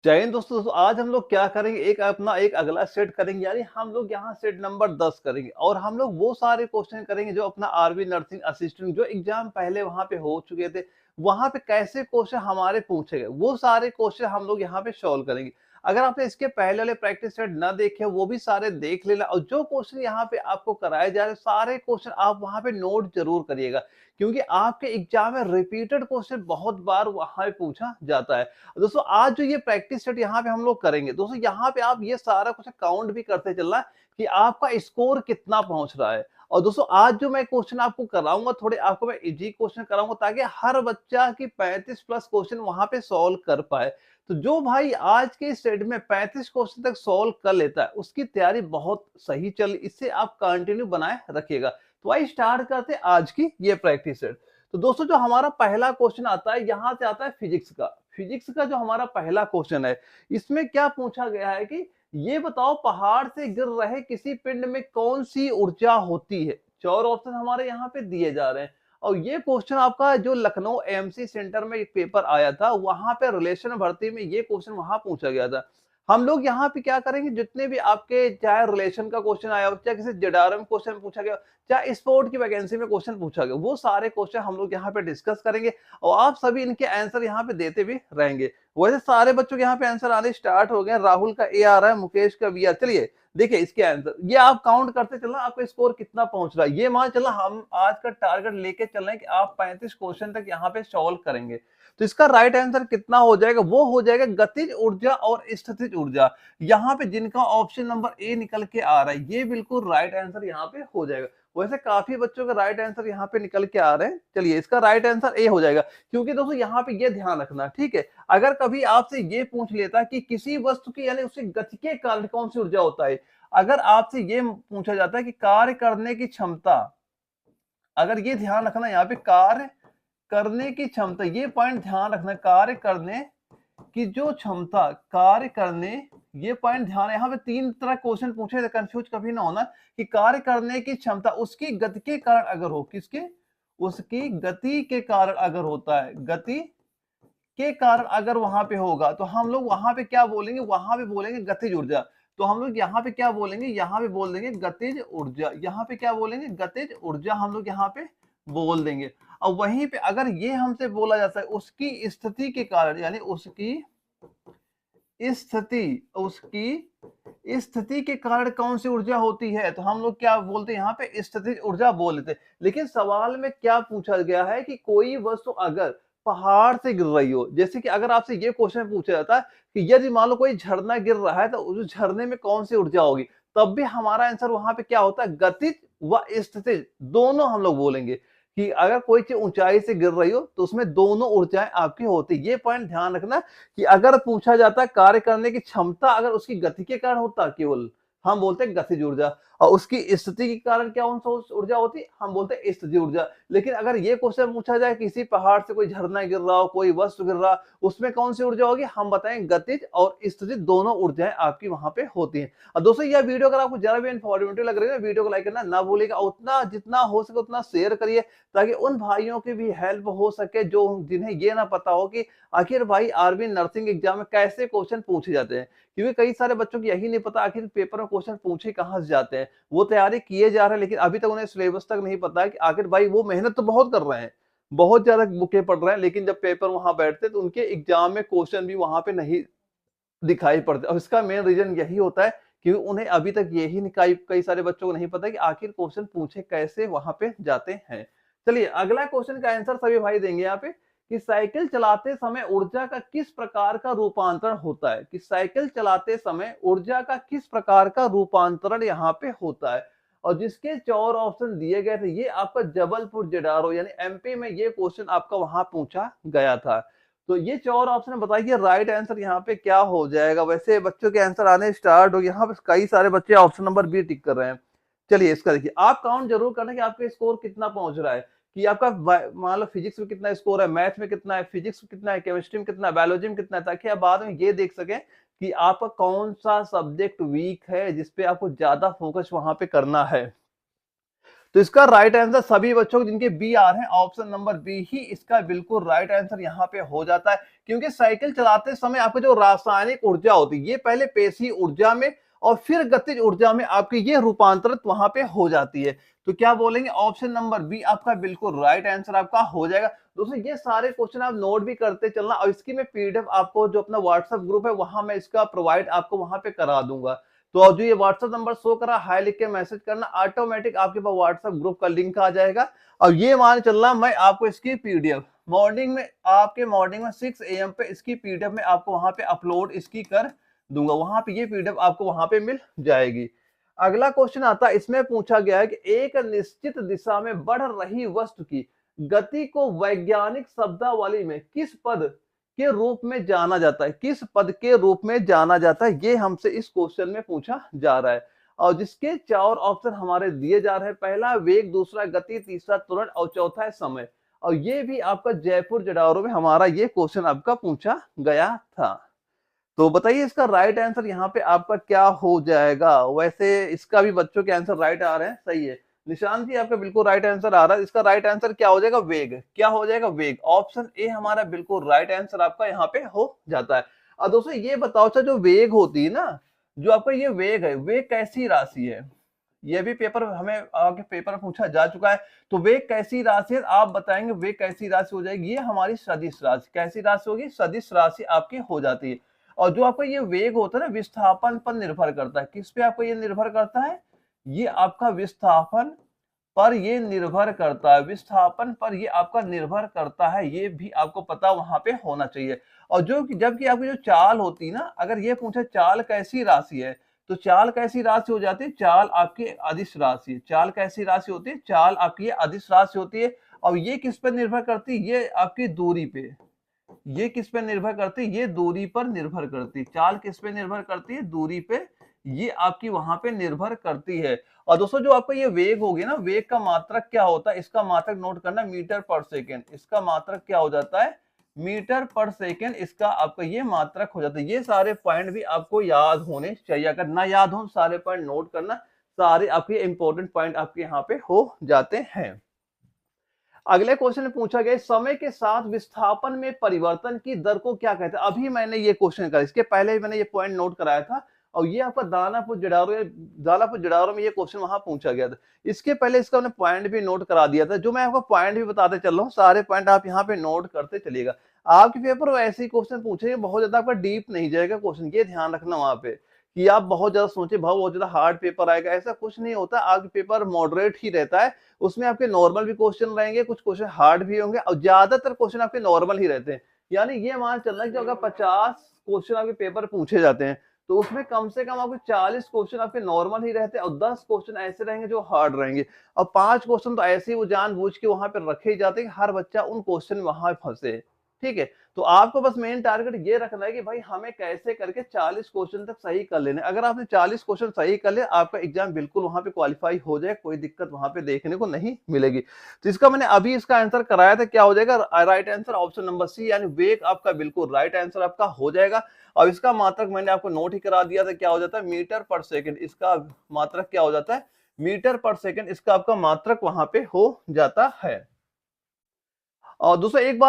जय हिंद दोस्तों। आज हम लोग क्या करेंगे, एक अगला सेट करेंगे, यानी हम लोग यहाँ सेट नंबर 10 करेंगे और हम लोग वो सारे क्वेश्चन करेंगे जो अपना आरबी नर्सिंग असिस्टेंट जो एग्जाम पहले वहां पे हो चुके थे, वहां पे कैसे क्वेश्चन हमारे पूछे गए वो सारे क्वेश्चन हम लोग यहाँ पे सॉल्व करेंगे। अगर आपने इसके पहले वाले प्रैक्टिस सेट ना देखे वो भी सारे देख लेना, और जो क्वेश्चन यहाँ पे आपको कराए जा रहे सारे क्वेश्चन आप वहां पे नोट जरूर करिएगा, क्योंकि आपके एग्जाम में रिपीटेड क्वेश्चन बहुत बार वहां पे पूछा जाता है। दोस्तों आज जो ये प्रैक्टिस सेट यहाँ पे हम लोग करेंगे, दोस्तों यहाँ पे आप ये सारा कुछ काउंट भी करते चलना कि आपका स्कोर कितना पहुंच रहा है। और दोस्तों आज जो मैं क्वेश्चन आपको कराऊंगा, थोड़े आपको मैं इजी क्वेश्चन कराऊंगा ताकि हर बच्चा की 35 प्लस क्वेश्चन वहां पे सॉल्व कर पाए। तो जो भाई आज के स्टेट में 35 क्वेश्चन तक सॉल्व कर लेता है उसकी तैयारी बहुत सही चल, इससे आप कंटिन्यू बनाए रखिएगा। तो आइए स्टार्ट करते हैं आज की ये प्रैक्टिस सेट। तो दोस्तों जो हमारा पहला क्वेश्चन आता है, यहाँ से आता है फिजिक्स का। फिजिक्स का जो हमारा पहला क्वेश्चन है, इसमें क्या पूछा गया है कि ये बताओ पहाड़ से गिर रहे किसी पिंड में कौन सी ऊर्जा होती है। चार ऑप्शन हमारे यहाँ पे दिए जा रहे हैं और ये क्वेश्चन आपका जो लखनऊ एमसी सेंटर में एक पेपर आया था, वहां पे रिलेशन भर्ती में ये क्वेश्चन वहां पूछा गया था। हम लोग यहाँ पे क्या करेंगे, जितने भी आपके चाहे रिलेशन का क्वेश्चन आया हो, चाहे किसी जेडारम क्वेश्चन पूछा गया, चाहे स्पोर्ट की वैकेंसी में क्वेश्चन पूछा गया, वो सारे क्वेश्चन हम लोग यहाँ पे डिस्कस करेंगे और आप सभी इनके आंसर यहाँ पे देते भी रहेंगे। वैसे सारे बच्चों के यहाँ पे आंसर आने स्टार्ट हो गए। राहुल का ए आ रहा है, मुकेश का बी आ। चलिए देखिए इसके आंसर, ये आप काउंट करते चलना आपका स्कोर कितना पहुंच रहा है। ये मान चलना हम आज का टारगेट लेके चल रहे हैं कि आप 35 क्वेश्चन तक यहाँ पे सॉल्व करेंगे। तो इसका राइट आंसर कितना हो जाएगा, वो हो जाएगा गतिज ऊर्जा और स्थितिज ऊर्जा। यहाँ पे जिनका ऑप्शन नंबर ए निकल के आ रहा है, ये बिल्कुल राइट आंसर यहाँ पे हो जाएगा। वैसे काफी बच्चों का राइट आंसर यहाँ पे निकल के आ रहे हैं। चलिए इसका राइट आंसर ए हो जाएगा, क्योंकि दोस्तों यहाँ पे ये ध्यान रखना, ठीक है। अगर कभी आपसे ये पूछ लेता कि किसी वस्तु की यानी उसकी गति के कारण कौन सी ऊर्जा होता है, अगर आपसे ये पूछा जाता है कि कार्य करने की क्षमता, अगर ये ध्यान रखना यहाँ पे कार्य करने की क्षमता, ये पॉइंट ध्यान रखना, कार्य करने की जो क्षमता, कार्य करने, ये पॉइंट ध्यान, यहाँ पे तीन तरह क्वेश्चन पूछे थे, कंफ्यूज कभी ना होना कि कार्य करने की क्षमता उसकी गति के कारण अगर हो, किसके, उसकी गति के कारण अगर होता है, गति के कारण अगर वहां पे होगा तो हम लोग वहां पे क्या बोलेंगे, वहां पे बोलेंगे गतिज ऊर्जा। तो हम लोग यहाँ पे क्या बोलेंगे, यहाँ पे बोल देंगे गतिज ऊर्जा। यहाँ पे क्या बोलेंगे, गतिज ऊर्जा हम लोग यहाँ पे बोल देंगे। और वहीं पे अगर ये हमसे बोला जाता है उसकी स्थिति के कारण, यानी उसकी स्थिति, उसकी स्थिति के कारण कौन सी ऊर्जा होती है, तो हम लोग क्या बोलते हैं, यहाँ पे स्थितिज ऊर्जा बोल लेते हैं। लेकिन सवाल में क्या पूछा गया है कि कोई वस्तु अगर पहाड़ से गिर रही हो, जैसे कि अगर आपसे ये क्वेश्चन पूछा जाता है कि यदि मान लो कोई झरना गिर रहा है तो उस झरने में कौन सी ऊर्जा होगी, तब भी हमारा आंसर वहां पे क्या होता है, गतिज व स्थितिज दोनों हम लोग बोलेंगे कि अगर कोई चीज ऊंचाई से गिर रही हो तो उसमें दोनों ऊर्जाएं आपकी होती है। ये पॉइंट ध्यान रखना कि अगर पूछा जाता कार्य करने की क्षमता अगर उसकी गति के कारण होता, केवल हम बोलते हैं गतिज ऊर्जा, और उसकी स्थिति के कारण क्या ऊर्जा होती, हम बोलते हैं स्थितिज ऊर्जा। लेकिन अगर ये क्वेश्चन पूछा जाए किसी पहाड़ से कोई झरना गिर रहा हो, कोई वस्तु गिर रहा, उसमें कौन सी ऊर्जा होगी, हम बताएं गतिज और स्थितिज दोनों ऊर्जाएं आपकी वहां पे होती हैं। और दोस्तों यह वीडियो अगर आपको जरा भी इंफॉर्मेटिव लग रही है, वीडियो को लाइक करना ना भूलिएगा, उतना जितना हो सके उतना शेयर करिए ताकि उन भाइयों की भी हेल्प हो सके जो जिन्हें ये ना पता हो कि आखिर भाई आर्मी नर्सिंग एग्जाम में कैसे क्वेश्चन पूछे जाते हैं। क्योंकि कई सारे बच्चों को यही नहीं पता आखिर पेपर में क्वेश्चन पूछे कहाँ से जाते हैं। वो तैयारी किए जा रहे हैं लेकिन अभी तक उन्हें सिलेबस तक नहीं पता है कि आखिर भाई वो मेहनत तो बहुत कर रहे हैं, बहुत ज्यादा बुकें पढ़ रहे हैं, लेकिन जब पेपर वहां बैठते तो उनके एग्जाम में क्वेश्चन भी वहां पे नहीं दिखाई पड़ते। और इसका मेन रीजन यही होता है क्योंकि उन्हें अभी तक यही कई सारे बच्चों को नहीं पता कि आखिर क्वेश्चन पूछे कैसे वहां पे जाते हैं। चलिए अगला क्वेश्चन का आंसर सभी भाई देंगे यहाँ पे कि साइकिल चलाते समय ऊर्जा का किस प्रकार का रूपांतरण होता है, कि साइकिल चलाते समय ऊर्जा का किस प्रकार का रूपांतरण यहाँ पे होता है। और जिसके 4 ऑप्शन दिए गए थे, ये आपका जबलपुर जेडारो यानी एमपी में ये क्वेश्चन आपका वहां पूछा गया था। तो ये 4 ऑप्शन बताइए राइट आंसर यहाँ पे क्या हो जाएगा। वैसे बच्चों के आंसर आने स्टार्ट हो गए, यहाँ पे कई सारे बच्चे ऑप्शन नंबर बी टिक कर रहे हैं। चलिए इसका देखिए, आप काउंट जरूर करना कि आपका स्कोर कितना पहुंच रहा है, कि आपका मान लो फिजिक्स में कितना स्कोर है, मैथ में कितना है, फिजिक्स में कितना है, केमिस्ट्री में कितना है, बायोलॉजी में कितना है, ताकि आप बाद में ये देख सकें कि आपका कौन सा सब्जेक्ट वीक है जिसपे आपको ज्यादा फोकस वहां पे करना है। तो इसका राइट आंसर सभी बच्चों जिनके बी आ रहे हैं, ऑप्शन नंबर बी ही इसका बिल्कुल राइट आंसर यहाँ पे हो जाता है। क्योंकि साइकिल चलाते समय आपको जो रासायनिक ऊर्जा होती है, ये पहले पेशीय ऊर्जा में और फिर गतिज ऊर्जा में आपकी ये रूपांतरित वहां पे हो जाती है। तो क्या बोलेंगे, ऑप्शन नंबर बी आपका बिल्कुल राइट आंसर आपका हो जाएगा। दोस्तों ये सारे क्वेश्चन आप नोट भी करते चलना, और इसकी मैं पीडीएफ आपको जो अपना व्हाट्सएप ग्रुप है वहां मैं इसका प्रोवाइड आपको वहां पे करा दूंगा। तो जो ये व्हाट्सएप नंबर शो करा, हाई लिख के मैसेज करना, ऑटोमेटिक आपके पास व्हाट्सएप ग्रुप का लिंक आ जाएगा। और ये मान चलना मैं आपको इसकी पीडीएफ मॉर्निंग में 6 AM पे इसकी पीडीएफ में आपको वहां पे अपलोड इसकी कर दूंगा, वहां पे ये पीडीएफ आपको वहां पे मिल जाएगी। अगला क्वेश्चन आता है, इसमें पूछा गया है कि एक निश्चित दिशा में बढ़ रही वस्तु की गति को वैज्ञानिक शब्दावली में किस पद के रूप में जाना जाता है, किस पद के रूप में जाना जाता है, ये हमसे इस क्वेश्चन में पूछा जा रहा है। और जिसके 4 ऑप्शन हमारे दिए जा रहे हैं, पहला वेग, दूसरा गति, तीसरा त्वरण और चौथा है समय। और ये भी आपका जयपुर जडावरों में हमारा ये क्वेश्चन आपका पूछा गया था। तो बताइए इसका राइट आंसर यहाँ पे आपका क्या हो जाएगा। वैसे इसका भी बच्चों के आंसर राइट आ रहे हैं, सही है। निशांत जी आपका बिल्कुल राइट आंसर आ रहा है। इसका राइट आंसर क्या हो जाएगा, वेग। क्या हो जाएगा, वेग। ऑप्शन ए हमारा बिल्कुल राइट आंसर आपका यहाँ पे हो जाता है। और दोस्तों ये बताओ, अच्छा जो वेग होती है ना, जो आपका ये वेग है, वेग कैसी राशि है। ये भी पेपर हमें आगे पेपर पूछा जा चुका है। तो वेग कैसी राशि है, आप बताएंगे वेग कैसी राशि हो जाएगी। ये हमारी सदिश राशि, कैसी राशि होगी, सदिश राशि आपकी हो जाती है। और जो आपका ये वेग होता है ना, विस्थापन पर निर्भर करता है। किस पे आपको ये निर्भर करता है, ये आपका विस्थापन पर ये निर्भर करता है, विस्थापन पर ये आपका निर्भर करता है। ये भी आपको पता वहां पे होना चाहिए। और जो जबकि आपकी जो चाल होती है ना, अगर ये पूछे चाल कैसी राशि है, तो चाल कैसी राशि हो जाती है, चाल आपकी अदिश राशि। चाल कैसी राशि होती है, चाल आपकी अदिश राशि होती है। और ये किस पर निर्भर करती है, ये आपकी दूरी पे, ये किस पे निर्भर करती है, ये दूरी पर निर्भर करती है। चाल किस पे निर्भर करती है, दूरी पे, ये आपकी वहां पे निर्भर करती है। और दोस्तों जो आपका ये वेग होगी ना, वेग का मात्रक क्या होता है, इसका मात्रक नोट करना, मीटर पर सेकेंड। इसका मात्रक क्या हो जाता है, मीटर पर सेकेंड, इसका आपका ये मात्रक हो जाता है। ये सारे पॉइंट भी आपको याद होने चाहिए। अगर ना याद हो सारे पॉइंट नोट करना, सारे आपके इंपॉर्टेंट पॉइंट आपके यहाँ पे हो जाते हैं। अगले क्वेश्चन में पूछा गया, समय के साथ विस्थापन में परिवर्तन की दर को क्या कहते हैं। अभी मैंने ये क्वेश्चन करा, इसके पहले मैंने ये पॉइंट नोट कराया था। और ये आपका दानापुर जड़ारो में ये क्वेश्चन वहां पूछा गया था। इसके पहले इसका मैंने पॉइंट भी नोट करा दिया था। जो मैं आपको पॉइंट भी बताते चल रहा हूँ, सारे पॉइंट आप यहाँ पे नोट करते चलिएगा। आपके पेपर में ऐसे ही क्वेश्चन पूछे, बहुत ज्यादा आपका डीप नहीं जाएगा क्वेश्चन, ये ध्यान रखना वहां पे कि आप बहुत ज्यादा सोचे भाव बहुत ज्यादा हार्ड पेपर आएगा, ऐसा कुछ नहीं होता। आपके पेपर मॉडरेट ही रहता है। उसमें आपके नॉर्मल भी क्वेश्चन रहेंगे, कुछ क्वेश्चन हार्ड भी होंगे, और ज्यादातर क्वेश्चन आपके नॉर्मल ही रहते हैं। यानी ये मान चलना कि अगर 50 क्वेश्चन आपके पेपर पूछे जाते हैं, तो उसमें कम से कम आपको 40 क्वेश्चन आपके नॉर्मल ही रहते हैं, और 10 क्वेश्चन ऐसे रहेंगे जो हार्ड रहेंगे, और 5 क्वेश्चन तो ऐसे ही वो जानबूझ के वहां पे रखे ही जाते हैं कि हर बच्चा उन क्वेश्चन में वहां फंसे। ठीक है, तो आपको बस मेन टारगेट ये रखना है कि भाई हमें कैसे करके 40 क्वेश्चन तक सही कर लेने। अगर आपने 40 क्वेश्चन सही कर लिया, आपका एग्जाम बिल्कुल वहां पे क्वालिफाई हो जाए, कोई दिक्कत वहां पे देखने को नहीं मिलेगी। तो इसका मैंने अभी इसका आंसर कराया था, क्या हो जाएगा, right answer option number C, यानी वेग आपका बिल्कुल राइट आंसर आपका हो जाएगा। और इसका मात्रक मैंने आपको नोट ही करा दिया था, क्या हो जाता है, मीटर पर सेकेंड। इसका मात्रक क्या हो जाता है, मीटर पर सेकेंड, इसका आपका मात्रक वहां पे हो जाता है। और दूसरा एक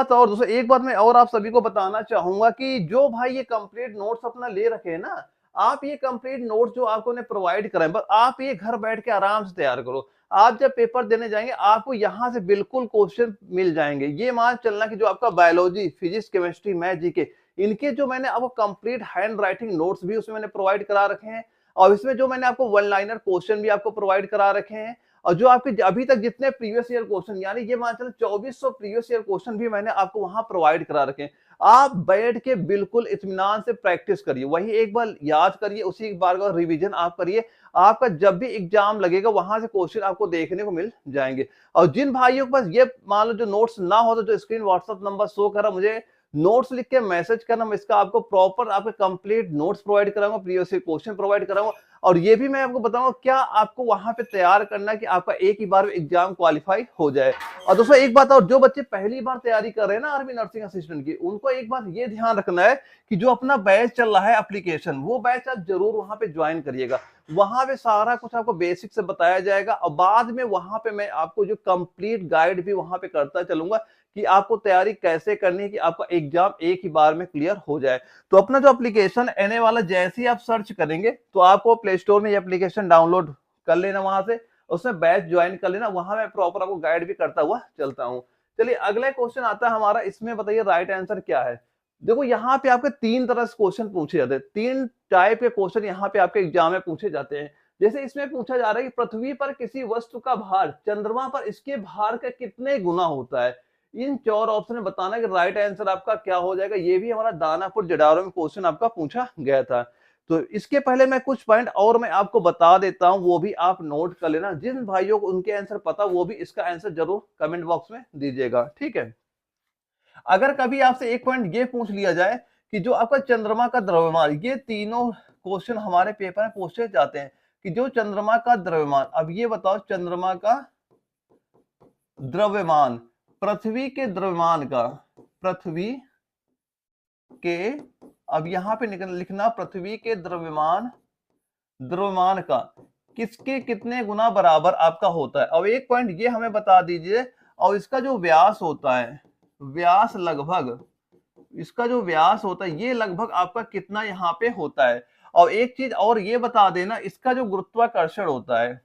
बात मैं और आप सभी को बताना चाहूंगा कि जो भाई ये कंप्लीट नोट्स अपना ले रखे हैं ना, आप ये कंप्लीट नोट्स जो आपको ने प्रोवाइड कराए, बस आप ये घर बैठ के आराम से तैयार करो। आप जब पेपर देने जाएंगे, आपको यहाँ से बिल्कुल क्वेश्चन मिल जाएंगे। ये मान चलना कि जो आपका biology, physics, chemistry, math, GK, इनके जो मैंने आपको कंप्लीट हैंड राइटिंग नोट्स भी उसमें मैंने प्रोवाइड करा रखे हैं। और इसमें जो मैंने आपको वन लाइनर क्वेश्चन भी आपको प्रोवाइड करा रखे हैं। और जो आपके अभी तक जितने प्रीवियस ईयर क्वेश्चन, यानी ये मान चलो 2400 प्रीवियस ईयर क्वेश्चन भी मैंने आपको वहां प्रोवाइड करा रखे हैं। आप बैठ के बिल्कुल इत्मीनान से प्रैक्टिस करिए, वही एक बार याद करिए, उसी एक बार का रिवीजन आप करिए। आपका जब भी एग्जाम लगेगा, वहां से क्वेश्चन आपको देखने को मिल जाएंगे। और जिन भाइयों के पास ये मान लो जो नोट्स ना हो, तो जो स्क्रीन व्हाट्सएप नंबर शो करा, मुझे नोट्स लिख के मैसेज करना, मैं इसका आपको प्रॉपर आपके कंप्लीट नोट्स प्रोवाइड कराऊंगा, प्रीवियस ईयर क्वेश्चन प्रोवाइड कराऊंगा, और ये भी मैं आपको बताऊंगा क्या आपको वहां पे तैयार करना है कि आपका एक ही बार में एग्जाम क्वालिफाई हो जाए। और दोस्तों एक बात और, जो बच्चे पहली बार तैयारी कर रहे हैं ना आर्मी नर्सिंग असिस्टेंट की, उनको एक बात ये ध्यान रखना है कि जो अपना बैच चल रहा है एप्लीकेशन, वो बैच आप जरूर वहां पे ज्वाइन करिएगा। वहां पे सारा कुछ आपको बेसिक से बताया जाएगा, और बाद में वहां पे मैं आपको जो कंप्लीट गाइड भी वहां पे करता चलूंगा कि आपको तैयारी कैसे करनी है कि आपका एग्जाम एक ही बार में क्लियर हो जाए। तो अपना जो एप्लीकेशन एनए वाला जैसे ही आप सर्च करेंगे तो आपको प्ले स्टोर में ये एप्लीकेशन डाउनलोड कर लेना, वहां से उसमें बैच ज्वाइन कर लेना, वहां मैं प्रॉपर आपको गाइड भी करता हुआ चलता हूँ। चलिए अगला क्वेश्चन आता है हमारा, इसमें बताइए राइट आंसर क्या है। देखो यहाँ पे आपके तीन तरह से क्वेश्चन पूछे जाते हैं, तीन टाइप के क्वेश्चन यहाँ पे आपके एग्जाम में पूछे जाते हैं। जैसे इसमें पूछा जा रहा है कि पृथ्वी पर किसी वस्तु का भार चंद्रमा पर इसके भार का कितने गुना होता है। इन चार ऑप्शन में बताना कि राइट आंसर आपका क्या हो जाएगा। ये भी हमारा दानापुर जडारो में क्वेश्चन आपका पूछा गया था। तो इसके पहले मैं कुछ पॉइंट और मैं आपको बता देता हूं, वो भी आप नोट कर लेना। जिन भाइयों को उनके आंसर पता, वो भी इसका आंसर जरूर कमेंट बॉक्स में दीजिएगा, ठीक है। अगर कभी आपसे एक पॉइंट ये पूछ लिया जाए कि जो आपका चंद्रमा का द्रव्यमान, ये तीनों क्वेश्चन हमारे पेपर में पूछे जाते हैं कि जो चंद्रमा का द्रव्यमान, अब ये बताओ चंद्रमा का द्रव्यमान पृथ्वी के द्रव्यमान का, पृथ्वी के, अब यहां पे लिखना पृथ्वी के द्रव्यमान, द्रव्यमान का किसके कितने गुना बराबर आपका होता है। अब एक पॉइंट ये हमें बता दीजिए, और इसका जो व्यास होता है, व्यास लगभग, इसका जो व्यास होता है ये लगभग आपका कितना यहाँ पे होता है। और एक चीज और ये बता देना, इसका जो गुरुत्वाकर्षण होता है,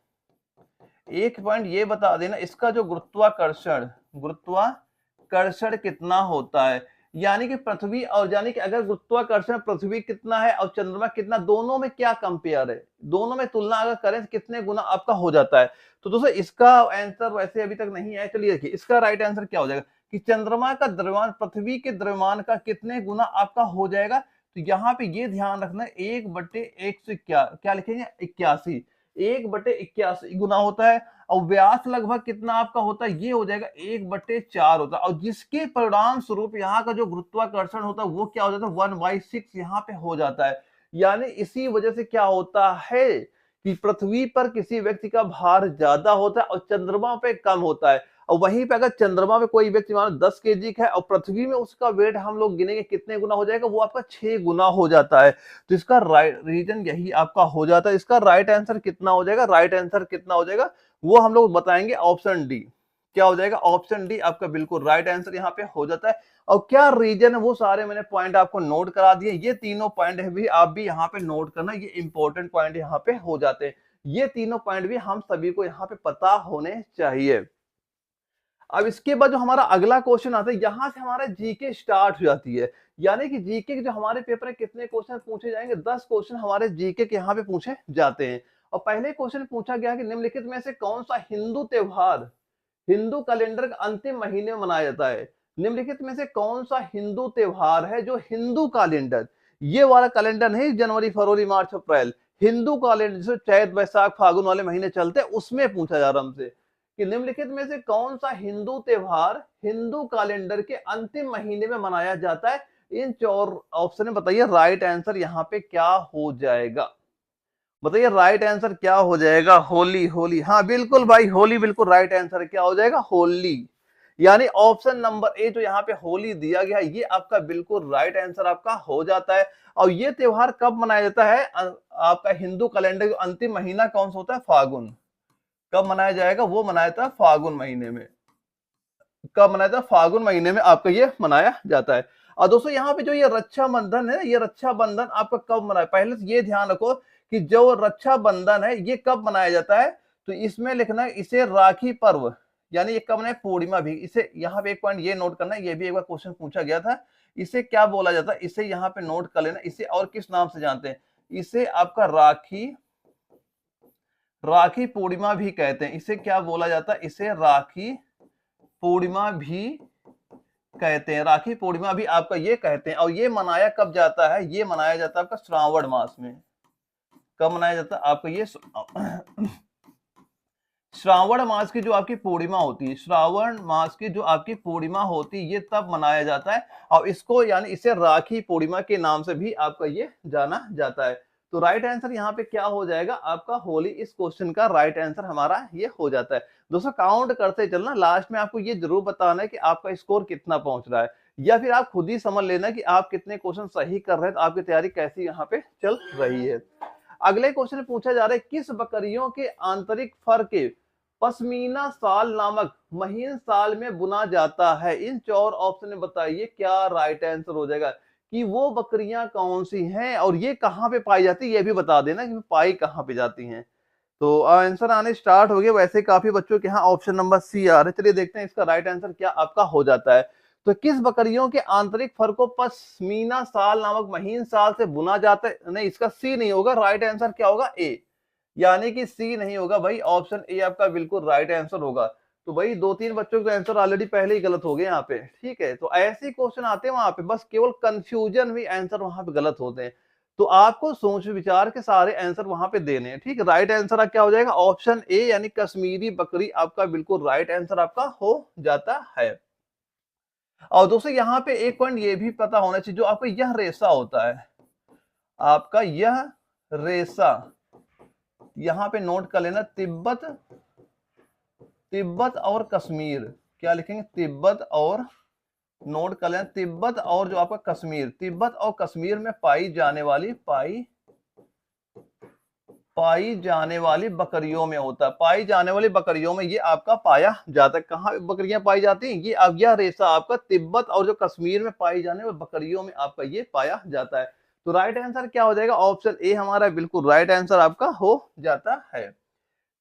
एक पॉइंट ये बता देना, इसका जो गुरुत्वाकर्षण, गुरुत्वाकर्षण कितना होता है। यानी कि पृथ्वी, और यानी कि अगर गुरुत्वाकर्षण पृथ्वी कितना है और चंद्रमा कितना, दोनों में क्या कंपेयर है, दोनों में तुलना अगर करें कितने गुना आपका हो जाता है। तो दोस्तों इसका आंसर वैसे अभी तक नहीं आया, चलिए देखिए इसका राइट आंसर क्या हो जाएगा कि चंद्रमा का द्रव्यमान पृथ्वी के द्रव्यमान का कितने गुना आपका हो जाएगा। तो यहाँ पे ये ध्यान रखना, 1/1 से क्या लिखेंगे, 81, 1/81 गुना होता है। और व्यास लगभग कितना आपका होता है, ये हो जाएगा 1/4 होता है। और जिसके परिणाम स्वरूप यहाँ का जो गुरुत्वाकर्षण होता है वो क्या हो जाता है, 1/6 यहाँ पे हो जाता है। यानी इसी वजह से क्या होता है कि पृथ्वी पर किसी व्यक्ति का भार ज्यादा होता है और चंद्रमा पे कम होता है। और वहीं पे अगर चंद्रमा पे कोई व्यक्ति मान 10 केजी का है और पृथ्वी में उसका वेट हम लोग गिनेंगे कितने गुना हो जाएगा, वो आपका 6 गुना हो जाता है। तो इसका राइट रीजन यही आपका हो जाता है। इसका राइट आंसर कितना हो जाएगा, राइट आंसर कितना हो जाएगा वो हम लोग बताएंगे, ऑप्शन डी। क्या हो जाएगा, ऑप्शन डी आपका बिल्कुल राइट आंसर यहाँ पे हो जाता है। और क्या रीजन है वो सारे मैंने पॉइंट आपको नोट करा दिए, ये तीनों पॉइंट है भी आप भी यहाँ पे नोट करना, ये इंपॉर्टेंट पॉइंट यहाँ पे हो जाते हैं। ये तीनों पॉइंट भी हम सभी को यहाँ पे पता होने चाहिए। अब इसके बाद जो हमारा अगला क्वेश्चन आता है, यहां से हमारा जीके स्टार्ट हो जाती है। यानी कि जीके के जो हमारे पेपर में कितने क्वेश्चन पूछे जाएंगे, 10 क्वेश्चन हमारे जीके के यहाँ पे पूछे जाते हैं। और पहले क्वेश्चन पूछा गया कि निम्नलिखित में से कौन सा हिंदू त्योहार हिंदू कैलेंडर के अंतिम महीने में मनाया जाता है। निम्नलिखित में से कौन सा हिंदू त्योहार है जो हिंदू कैलेंडर, ये वाला कैलेंडर नहीं जनवरी फरवरी मार्च अप्रैल, हिंदू कैलेंडर जिसमें चैत बैसाख फागुन वाले महीने चलते हैं, उसमें पूछा जा रहा हमसे कि निम्नलिखित में से कौन सा हिंदू त्योहार हिंदू कैलेंडर के अंतिम महीने में मनाया जाता है। इन चार ऑप्शन में बताइए राइट आंसर यहाँ पे क्या हो जाएगा। बताइए राइट आंसर क्या हो जाएगा, होली, होली, हाँ बिल्कुल भाई, होली बिल्कुल राइट आंसर क्या हो जाएगा, होली। यानी ऑप्शन नंबर ए जो यहाँ पे होली दिया गया है ये आपका बिल्कुल राइट आंसर आपका हो जाता है। और ये त्योहार कब मनाया जाता है, आपका हिंदू कैलेंडर का अंतिम महीना कौन सा होता है, फागुन। कब मनाया जाएगा, वो मनाया था फागुन महीने में। कब मनाया था, फागुन महीने में आपका ये मनाया जाता है। और दोस्तों यहाँ पे जो ये रक्षाबंधन है, ये रक्षाबंधन आपका कब मनाया, पहले से ये ध्यान रखो कि जो रक्षाबंधन है ये कब मनाया जाता है। तो इसमें लिखना है इसे राखी पर्व, यानी ये कब मनाया, पूर्णिमा भी। इसे यहाँ पे एक पॉइंट ये नोट करना है, ये भी एक बार क्वेश्चन पूछा गया था, इसे क्या बोला जाता है, इसे यहाँ पे नोट कर लेना। इसे और किस नाम से जानते हैं, इसे आपका राखी, राखी पूर्णिमा भी कहते हैं। इसे क्या बोला जाता है, इसे राखी पूर्णिमा भी कहते हैं, राखी पूर्णिमा भी आपका ये कहते हैं। और ये मनाया कब जाता है, ये मनाया जाता है आपका श्रावण मास में। कब मनाया जाता है आपका ये श्रावण मास की जो आपकी पूर्णिमा होती है, श्रावण मास की जो आपकी पूर्णिमा होती है, ये तब मनाया जाता है और इसको यानी इसे राखी पूर्णिमा के नाम से भी आपका ये जाना जाता है। तो राइट आंसर यहाँ पे क्या हो जाएगा आपका होली, इस क्वेश्चन का राइट आंसर हमारा ये हो जाता है। दोस्तों काउंट करते चलना, लास्ट में आपको ये जरूर बताना है कि आपका स्कोर कितना पहुंच रहा है, या फिर आप खुद ही समझ लेना कि आप कितने क्वेश्चन सही कर रहे हैं, तो आपकी तैयारी कैसी यहाँ पे चल रही है। अगले क्वेश्चन में पूछा जा रहा है किस बकरियों के आंतरिक फर के पश्मीना साल नामक महीन साल में बुना जाता है। इन चार ऑप्शन में बताइए क्या राइट आंसर हो जाएगा, कि वो बकरियां कौन सी हैं और ये कहाँ पे पाई जाती है, ये भी बता देना कि पाई कहाँ पे जाती हैं। तो आंसर आने स्टार्ट हो गए, वैसे काफी बच्चों के यहाँ ऑप्शन नंबर सी आ रहा है। चलिए देखते हैं इसका राइट आंसर क्या आपका हो जाता है। तो किस बकरियों के आंतरिक फर को पश्मीना साल नामक महीन साल से बुना जाता है, नहीं इसका सी नहीं होगा, राइट आंसर क्या होगा ए, यानी कि सी नहीं होगा भाई, ऑप्शन ए आपका बिल्कुल राइट आंसर होगा। तो भाई दो तीन बच्चों के आंसर ऑलरेडी पहले ही गलत हो गए यहाँ पे, ठीक है। तो ऐसे क्वेश्चन आते हैं वहां पे, बस केवल कंफ्यूजन भी आंसर वहां पे गलत होते हैं। तो आपको सोच विचार के सारे आंसर वहां पे देने हैं, ठीक है। राइट आंसर क्या हो जाएगा ऑप्शन ए, यानी कश्मीरी बकरी आपका बिल्कुल राइट आंसर आपका हो जाता है। और दोस्तों यहाँ पे एक पॉइंट ये भी पता होना चाहिए, जो आपका यह रेसा होता है, आपका यह रेसा यहाँ पे नोट कर लेना, तिब्बत, तिब्बत और कश्मीर, क्या लिखेंगे तिब्बत और, नोट कर लेना तिब्बत और जो आपका कश्मीर, तिब्बत और कश्मीर में पाई जाने वाली बकरियों में होता है, पाई जाने वाली बकरियों में ये आपका पाया जाता है। कहाँ बकरियां पाई जाती हैं, ये अब यह रेसा आपका तिब्बत और जो कश्मीर में पाई जाने वाली बकरियों में आपका ये पाया जाता है। तो राइट आंसर क्या हो जाएगा ऑप्शन ए हमारा बिल्कुल राइट आंसर आपका हो जाता है।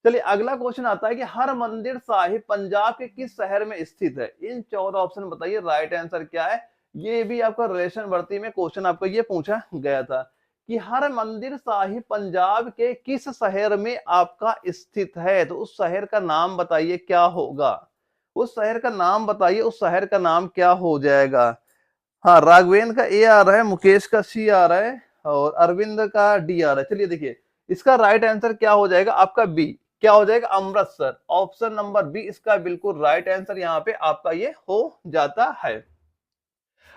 चलिए अगला क्वेश्चन आता है कि हर मंदिर साहिब पंजाब के किस शहर में स्थित है। इन चार ऑप्शन बताइए राइट आंसर क्या है। ये भी आपका रिलेशन भर्ती में क्वेश्चन आपको ये पूछा गया था कि हर मंदिर साहिब पंजाब के किस शहर में आपका स्थित है, तो उस शहर का नाम बताइए क्या होगा, उस शहर का नाम बताइए, उस शहर का नाम क्या हो जाएगा। हाँ राघवेन का ए आ रहा है, मुकेश का सी आ रहा है और अरविंद का डी आ रहा है। चलिए देखिए इसका राइट आंसर क्या हो जाएगा आपका बी, क्या हो जाएगा अमृतसर, ऑप्शन नंबर बी इसका बिल्कुल राइट आंसर यहाँ पे आपका ये हो जाता है।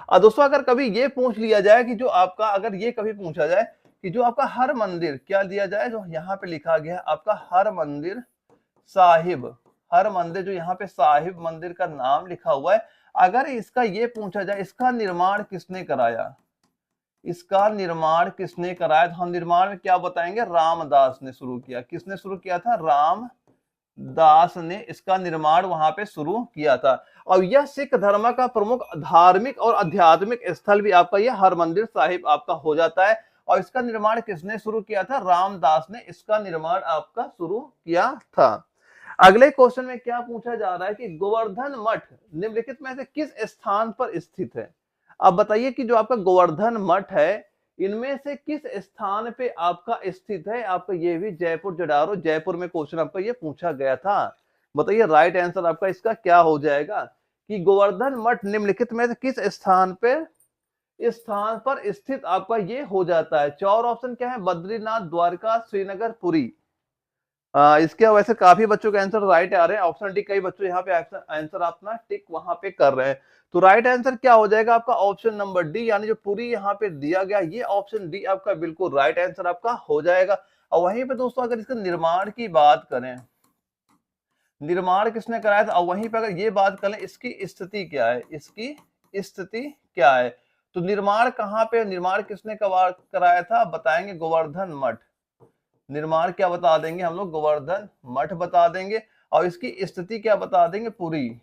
दोस्तों अगर कभी ये पूछ लिया जाए कि जो आपका, अगर ये कभी पूछा जाए कि जो आपका हर मंदिर क्या दिया जाए, जो यहाँ पे लिखा गया है आपका हर मंदिर साहिब, हर मंदिर जो यहाँ पे साहिब मंदिर का नाम लिखा हुआ है, अगर इसका ये पूछा जाए इसका निर्माण किसने कराया, इसका निर्माण किसने कराया, तो हम निर्माण में क्या बताएंगे रामदास ने शुरू किया। किसने शुरू किया था, रामदास ने इसका निर्माण वहां पे शुरू किया था। और यह सिख धर्म का प्रमुख धार्मिक और आध्यात्मिक स्थल भी आपका यह हरमंदिर साहिब आपका हो जाता है। और इसका निर्माण किसने शुरू किया था, रामदास ने इसका निर्माण आपका शुरू किया था। अगले क्वेश्चन में क्या पूछा जा रहा है कि गोवर्धन मठ निम्नलिखित में से किस स्थान पर स्थित है। अब बताइए कि जो आपका गोवर्धन मठ है इनमें से किस स्थान पे आपका स्थित है। आपका ये भी जयपुर जडारो, जयपुर में क्वेश्चन आपका ये पूछा गया था। बताइए राइट आंसर आपका इसका क्या हो जाएगा कि गोवर्धन मठ निम्नलिखित में से किस स्थान पर स्थित आपका ये हो जाता है। चार ऑप्शन क्या है, बद्रीनाथ, द्वारका, श्रीनगर, पुरी। इसके वैसे काफी बच्चों के आंसर राइट आ रहे हैं, ऑप्शन टी, कई बच्चों यहाँ पे आंसर अपना टिक वहां पे कर रहे हैं। तो राइट आंसर क्या हो जाएगा आपका ऑप्शन नंबर डी, यानी जो पूरी यहाँ पे दिया गया ये ऑप्शन डी आपका बिल्कुल राइट आंसर आपका हो जाएगा। और वहीं पे दोस्तों अगर इसका निर्माण की बात करें, निर्माण किसने कराया था, और वहीं पे अगर ये बात करें इसकी स्थिति क्या है, इसकी स्थिति क्या है, तो निर्माण कहाँ पे, निर्माण किसने कराया था बताएंगे गोवर्धन मठ। निर्माण क्या बता देंगे हम लोग, गोवर्धन मठ बता देंगे। और इसकी स्थिति क्या बता देंगे, पुरी,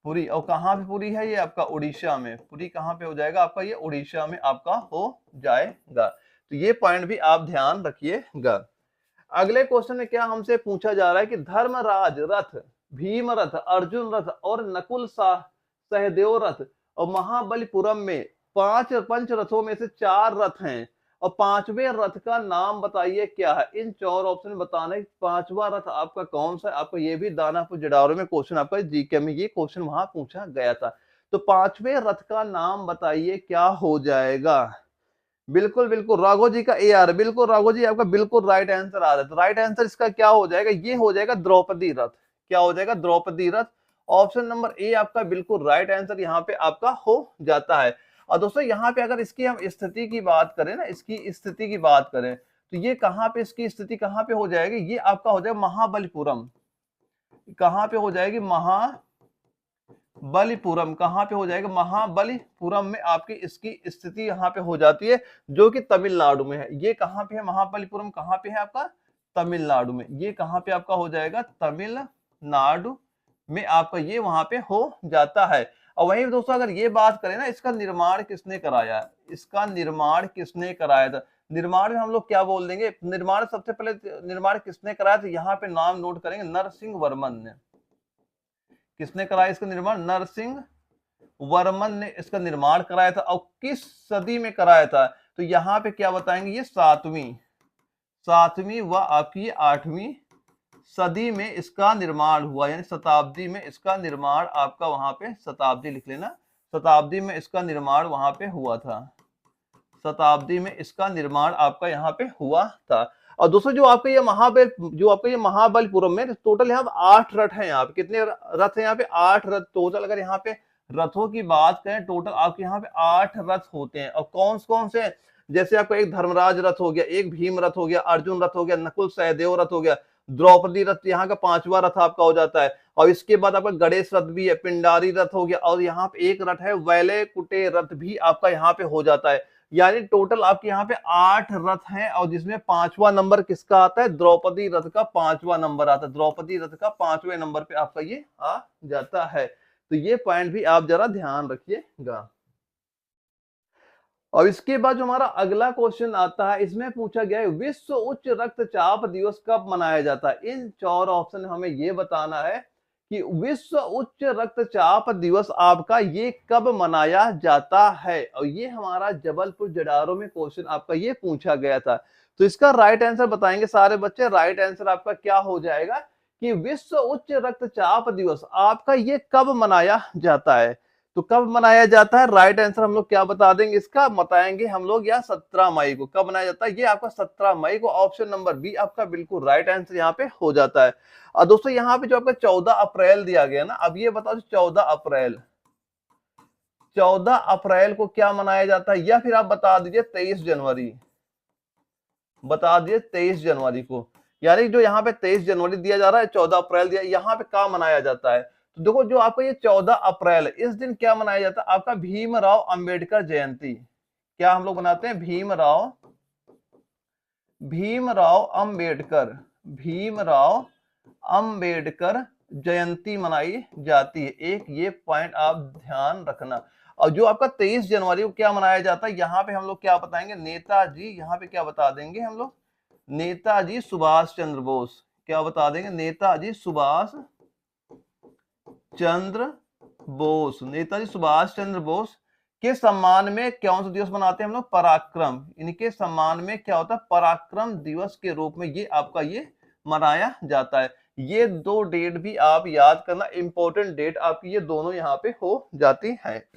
पुरी। और कहाँ पे पुरी है, ये आपका उड़ीसा में, पुरी कहाँ पे हो जाएगा आपका, ये उड़ीसा में आपका हो जाएगा। तो ये पॉइंट भी आप ध्यान रखिएगा। अगले क्वेश्चन में क्या हमसे पूछा जा रहा है कि धर्मराज रथ, भीम रथ, अर्जुन रथ और नकुल सहदेव रथ और महाबलीपुरम में पंच रथों में से 4 रथ हैं और 5वें रथ का नाम बताइए क्या है। इन 4 ऑप्शन बताना है 5वां रथ आपका कौन सा है। आपको ये भी दानापुर जडारो में क्वेश्चन आपका जीके में ये क्वेश्चन वहां पूछा गया था। तो 5वें रथ का नाम बताइए क्या हो जाएगा। बिल्कुल बिल्कुल राघव जी का ए आ रहा है, बिल्कुल राघव जी आपका बिल्कुल राइट आंसर आ रहा है। तो राइट आंसर इसका क्या हो जाएगा, ये हो जाएगा द्रौपदी रथ। क्या हो जाएगा, द्रौपदी रथ। ऑप्शन नंबर ए आपका बिल्कुल राइट आंसर यहाँ पे आपका हो जाता है। और दोस्तों यहाँ पे अगर इसकी हम स्थिति की बात करें ना, इसकी स्थिति की बात करें, तो ये कहाँ पे, इसकी स्थिति कहाँ पे हो जाएगी, ये आपका हो जाएगा महाबलीपुरम। कहाँ पे हो जाएगी, महाबलीपुरम। कहाँ पे हो जाएगा, महाबलीपुरम में आपकी इसकी स्थिति यहाँ पे हो जाती है, जो कि तमिलनाडु में है। ये कहाँ पे है, महाबलीपुरम कहाँ पे है आपका, तमिलनाडु में। ये कहाँ पे आपका हो जाएगा, तमिलनाडु में आपका ये वहां पे हो जाता है। और वहीं दोस्तों अगर ये बात करें ना, इसका निर्माण किसने कराया, इसका निर्माण किसने कराया था, निर्माण में हम लोग क्या बोल देंगे, निर्माण सबसे पहले निर्माण किसने कराया था, यहाँ पे नाम नोट करेंगे, नरसिंह वर्मन ने। किसने कराया इसका निर्माण, नरसिंह वर्मन ने इसका निर्माण कराया था। और किस सदी में कराया था, तो यहाँ पे क्या बताएंगे, ये सातवीं व आपकी 8वीं सदी में इसका निर्माण हुआ, यानी शताब्दी में इसका निर्माण आपका वहां पे, शताब्दी लिख लेना, शताब्दी में इसका निर्माण वहां पे हुआ था, शताब्दी में इसका निर्माण आपका यहाँ पे हुआ था। और दोस्तों जो आपका ये महाबलीपुरम में टोटल यहाँ पे 8 रथ हैं। यहाँ पे कितने रथ हैं, यहाँ पे 8 रथ टोटल। अगर यहाँ पे रथों की बात करें, टोटल आपके यहाँ पे 8 रथ होते हैं। और कौन कौन से, जैसे आपका एक धर्मराज रथ हो गया, एक भीम रथ हो गया, अर्जुन रथ हो गया, नकुल सहदेव रथ हो गया, द्रौपदी रथ यहाँ का 5वां रथ आपका हो जाता है। और इसके बाद आपका गणेश रथ भी है, पिंडारी रथ हो गया, और यहाँ पे एक रथ है वैलकुटे रथ भी आपका यहाँ पे हो जाता है। यानी टोटल आपके यहाँ पे 8 रथ हैं, और जिसमें 5वां नंबर किसका आता है, द्रौपदी रथ का 5वां नंबर आता है। द्रौपदी रथ का 5वें नंबर पे आपका ये आ जाता है। तो ये पॉइंट भी आप जरा ध्यान रखिएगा। और इसके बाद जो हमारा अगला क्वेश्चन आता है, इसमें पूछा गया है विश्व उच्च रक्तचाप दिवस कब मनाया जाता है। इन 4 ऑप्शन हमें ये बताना है कि विश्व उच्च रक्तचाप दिवस आपका ये कब मनाया जाता है। और ये हमारा जबलपुर जडारो में क्वेश्चन आपका ये पूछा गया था। तो इसका राइट आंसर बताएंगे सारे बच्चे। राइट आंसर आपका क्या हो जाएगा कि विश्व उच्च रक्तचाप दिवस आपका ये कब मनाया जाता है। तो कब मनाया जाता है, राइट आंसर हम लोग क्या बता देंगे इसका, बताएंगे हम लोग या 17 मई को। कब मनाया जाता है, ये आपका 17 मई को। ऑप्शन नंबर बी आपका बिल्कुल राइट आंसर यहाँ पे हो जाता है। और दोस्तों यहाँ पे जो आपका 14 अप्रैल दिया गया ना, अब ये बताओ 14 अप्रैल को क्या मनाया जाता है, या फिर आप बता दीजिए 23 जनवरी, बता दीजिए 23 जनवरी को। यानी जो यहाँ पे 23 जनवरी दिया जा रहा है, 14 अप्रैल दिया, यहाँ पे क्या मनाया जाता है। तो देखो जो आपका ये 14 अप्रैल, इस दिन क्या मनाया जाता है, आपका भीमराव अंबेडकर जयंती। क्या हम लोग मनाते हैं, भीमराव अंबेडकर जयंती मनाई जाती है। एक ये पॉइंट आप ध्यान रखना। और जो आपका 23 जनवरी को क्या मनाया जाता है, यहाँ पे हम लोग क्या बताएंगे, नेताजी, यहाँ पे क्या बता देंगे हम लोग, नेताजी सुभाष चंद्र बोस। क्या बता देंगे, नेताजी सुभाष चंद्र बोस के सम्मान में कौन सा दिवस मनाते हैं हम लोग, पराक्रम। इनके सम्मान में क्या होता है, पराक्रम दिवस के रूप में ये आपका ये मनाया जाता है। ये 2 डेट भी आप याद करना, इंपॉर्टेंट डेट आपकी ये दोनों यहाँ पे हो जाती है।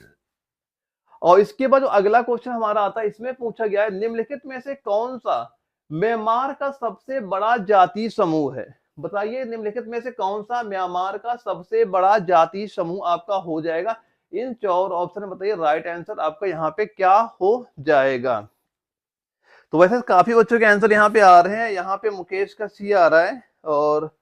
और इसके बाद जो अगला क्वेश्चन हमारा आता है, इसमें पूछा गया है निम्नलिखित में से कौन सा म्यांमार का सबसे बड़ा जाति समूह है। बताइए निम्नलिखित में से कौन सा म्यांमार का सबसे बड़ा जाति समूह आपका हो जाएगा। इन 4 ऑप्शन बताइए, राइट आंसर आपका यहाँ पे क्या हो जाएगा। तो वैसे काफी बच्चों के आंसर यहाँ पे आ रहे हैं। यहाँ पे मुकेश का सी आ रहा है और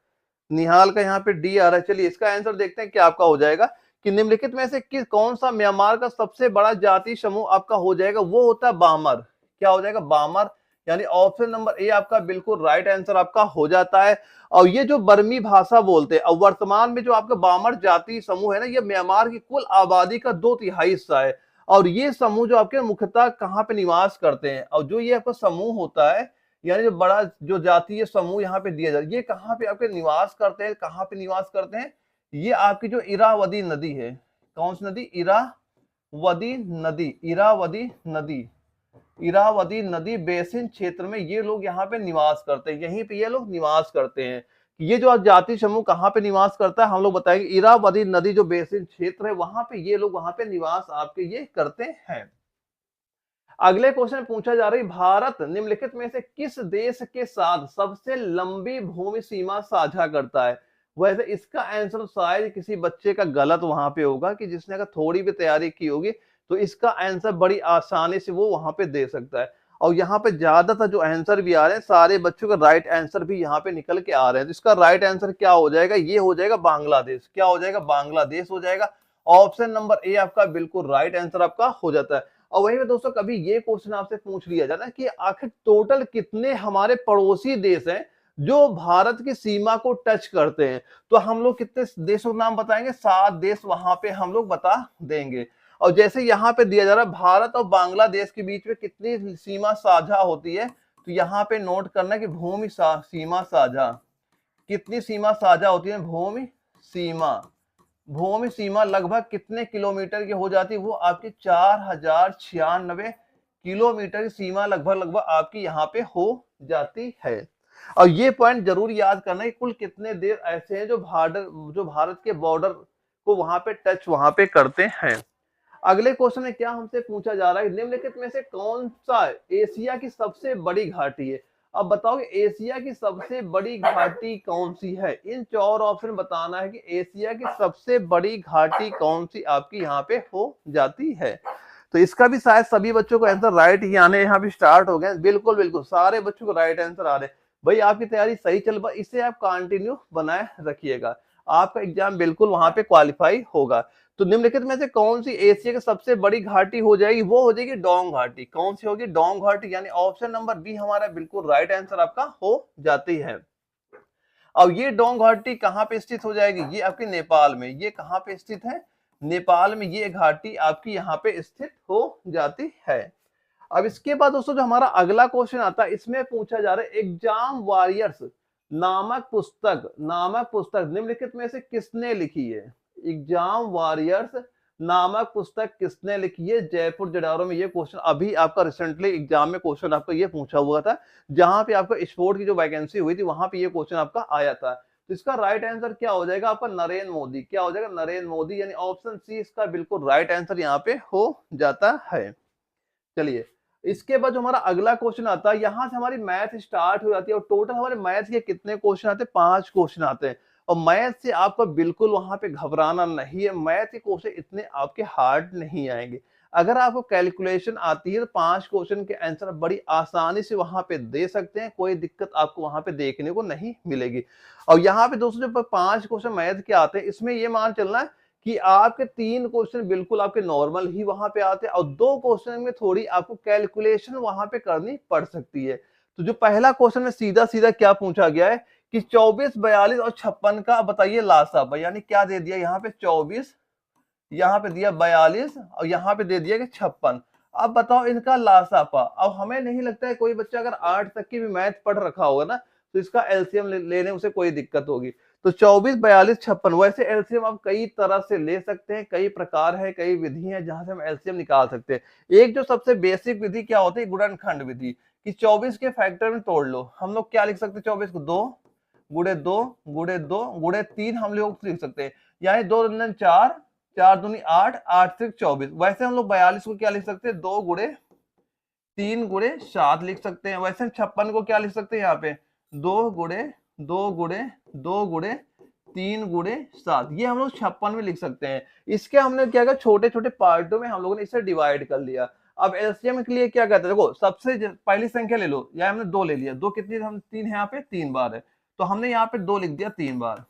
निहाल का यहाँ पे डी आ रहा है। चलिए इसका आंसर देखते हैं क्या आपका हो जाएगा कि निम्नलिखित में से किस कौन सा म्यांमार का सबसे बड़ा जाति समूह आपका हो जाएगा। वो होता है बामर। क्या हो जाएगा, बामर। यानी ऑप्शन नंबर ए आपका बिल्कुल राइट आंसर आपका हो जाता है। और ये जो बर्मी भाषा बोलते हैं, और वर्तमान में जो आपका बामर जाति समूह है ना, ये म्यांमार की कुल आबादी का 2/3 हिस्सा है। और ये समूह जो आपके मुख्यतः कहाँ पे निवास करते हैं, और जो ये आपका समूह होता है, यानी जो बड़ा जो जातीय समूह यहाँ पे दिया जाता है, ये कहाँ पे आपके निवास करते हैं, कहाँ पे निवास करते हैं, ये आपकी जो इरावदी नदी है, कौन सी नदी, इरावदी नदी बेसिन क्षेत्र में ये लोग यहाँ पे निवास करते हैं। यहीं पे ये लोग निवास करते हैं। ये जो जाति समूह कहाँ पे निवास करता है, हम लोग बताएंगे इरावदी नदी जो बेसिन क्षेत्र है, वहां पे ये लोग वहां पे निवास आपके ये करते हैं। अगले क्वेश्चन में पूछा जा रहा है भारत निम्नलिखित में से किस देश के साथ सबसे लंबी भूमि सीमा साझा करता है। वैसे इसका आंसर शायद किसी बच्चे का गलत वहां पे होगा कि जिसने अगर थोड़ी भी तैयारी की होगी तो इसका आंसर बड़ी आसानी से वो वहां पे दे सकता है। और यहाँ पे ज्यादातर जो आंसर भी आ रहे हैं सारे बच्चों का राइट आंसर भी यहाँ पे निकल के आ रहे हैं। तो इसका राइट आंसर क्या हो जाएगा, ये हो जाएगा बांग्लादेश। क्या हो जाएगा, बांग्लादेश हो जाएगा। ऑप्शन नंबर ए आपका बिल्कुल राइट आंसर आपका हो जाता है। और वही में दोस्तों कभी ये क्वेश्चन आपसे पूछ लिया जाए ना कि आखिर टोटल कितने हमारे पड़ोसी देश हैं जो भारत की सीमा को टच करते हैं, तो हम लोग कितने देशों के नाम बताएंगे, 7 देश वहां पे हम लोग बता देंगे। और जैसे यहाँ पे दिया जा रहा है भारत और बांग्लादेश के बीच में कितनी सीमा साझा होती है, तो यहाँ पे नोट करना है कि सीमा साझा कितनी सीमा साझा होती है। भूमि सीमा लगभग कितने किलोमीटर की हो जाती है, वो आपकी 4096 किलोमीटर की सीमा लगभग आपकी यहाँ पे हो जाती है। और ये पॉइंट जरूर याद करना है कुल कितने देश ऐसे हैं जो भारत के बॉर्डर को वहां पे टच वहां पे करते हैं। अगले क्वेश्चन में क्या हमसे पूछा जा रहा है, निम्नलिखित में से कौन सा एशिया की सबसे बड़ी घाटी है। अब बताओ एशिया की सबसे बड़ी घाटी कौन सी है। इन 4 ऑप्शन बताना है कि एशिया की सबसे बड़ी घाटी कौन सी आपकी यहाँ पे हो जाती है। तो इसका भी शायद सभी बच्चों को आंसर राइट ही आने यहाँ पे स्टार्ट हो गए। बिल्कुल बिल्कुल सारे बच्चों को राइट आंसर आ रहे हैं। भाई आपकी तैयारी सही चल रहा, इसे आप कंटिन्यू बनाए रखिएगा, आपका एग्जाम बिल्कुल वहां पे क्वालिफाई होगा। तो निम्नलिखित में से कौन सी एशिया की सबसे बड़ी घाटी हो जाएगी, वो हो जाएगी डोंग घाटी। कौन सी होगी, डोंग घाटी, यानी ऑप्शन नंबर बी हमारा बिल्कुल राइट आंसर आपका हो जाती है। अब ये डोंग घाटी कहाँ पे स्थित हो जाएगी, ये आपके नेपाल में। ये कहाँ पे स्थित है, नेपाल में ये घाटी आपकी यहाँ पे स्थित हो जाती है। अब इसके बाद दोस्तों जो हमारा अगला क्वेश्चन आता है इसमें पूछा जा रहा है एग्जाम वॉरियर्स नामक पुस्तक निम्नलिखित में से किसने लिखी है। एग्जाम वॉरियर्स नामक पुस्तक किसने लिखी है। जयपुर जडारो में ये क्वेश्चन अभी आपका रिसेंटली एग्जाम में क्वेश्चन आपका ये पूछा हुआ था, जहां पे आपका स्पोर्ट की जो वैकेंसी हुई थी वहां पे ये क्वेश्चन आपका आया था। तो इसका राइट आंसर क्या हो जाएगा आपका, नरेंद्र मोदी। क्या हो जाएगा, नरेंद्र मोदी, यानी ऑप्शन सी इसका बिल्कुल राइट आंसर यहाँ पे हो जाता है। चलिए इसके बाद जो हमारा अगला क्वेश्चन आता है, यहां से हमारी मैथ स्टार्ट हो जाती है और टोटल हमारे मैथ के कितने क्वेश्चन आते हैं, 5 क्वेश्चन आते हैं। और मैथ से आपको बिल्कुल वहां पे घबराना नहीं है, मैथ के क्वेश्चन इतने आपके हार्ड नहीं आएंगे। अगर आपको कैलकुलेशन आती है तो 5 क्वेश्चन के आंसर बड़ी आसानी से वहां पे दे सकते हैं, कोई दिक्कत आपको वहां पे देखने को नहीं मिलेगी। और यहाँ पे दोस्तों जो 5 क्वेश्चन मैथ के आते हैं इसमें ये मान चलना है कि आपके 3 क्वेश्चन बिल्कुल आपके नॉर्मल ही वहां पे आते हैं और 2 क्वेश्चन में थोड़ी आपको कैलकुलेशन वहां पे करनी पड़ सकती है। तो जो पहला क्वेश्चन में सीधा सीधा क्या पूछा गया है कि 24, 42 और 56 का बताइए लासा, यानी क्या दे दिया यहाँ पे 24, यहाँ पे दिया 42 और यहाँ पे दे दिया कि 56। अब बताओ इनका लासापा। अब हमें नहीं लगता है कोई बच्चा अगर 8 तक की भी मैथ पढ़ रखा होगा ना तो इसका एलसीएम लेने उसे कोई दिक्कत होगी। तो 24, 42, 56 वैसे एलसीएम आप कई तरह से ले सकते हैं, कई प्रकार है, कई विधि है जहां से हम एलसीएम निकाल सकते हैं। एक जो सबसे बेसिक विधि क्या होती है, गुणनखंड विधि, कि 24 के फैक्टर में तोड़ लो। हम लोग क्या लिख सकते हैं, 24 को 2 गुणे 2 गुणे 2 गुणे 3 हम लोग लिख सकते हैं, यानी 2 दूनी 4, 4 दूनी 8, 8 से 24। वैसे हम लोग 42 को क्या लिख सकते हैं, 2 गुणे 3 गुणे 7 लिख सकते हैं। वैसे 56 को क्या लिख सकते हैं यहाँ पे, 2 गुणे 2 गुणे 2 गुणे 3 गुणे 7, ये हम लोग 56 में लिख सकते हैं। इसके हमने क्या किया, छोटे छोटे पार्टों में हम लोगों ने इसे डिवाइड कर लिया। अब एलसीएम के लिए क्या कहते हैं, देखो सबसे पहली संख्या ले लो, या हमने 2 ले लिया, 2 कितनी, हम 3 है यहाँ पे, 3 बार है, तो हमने यहाँ पे 2 लिख दिया 3 बार।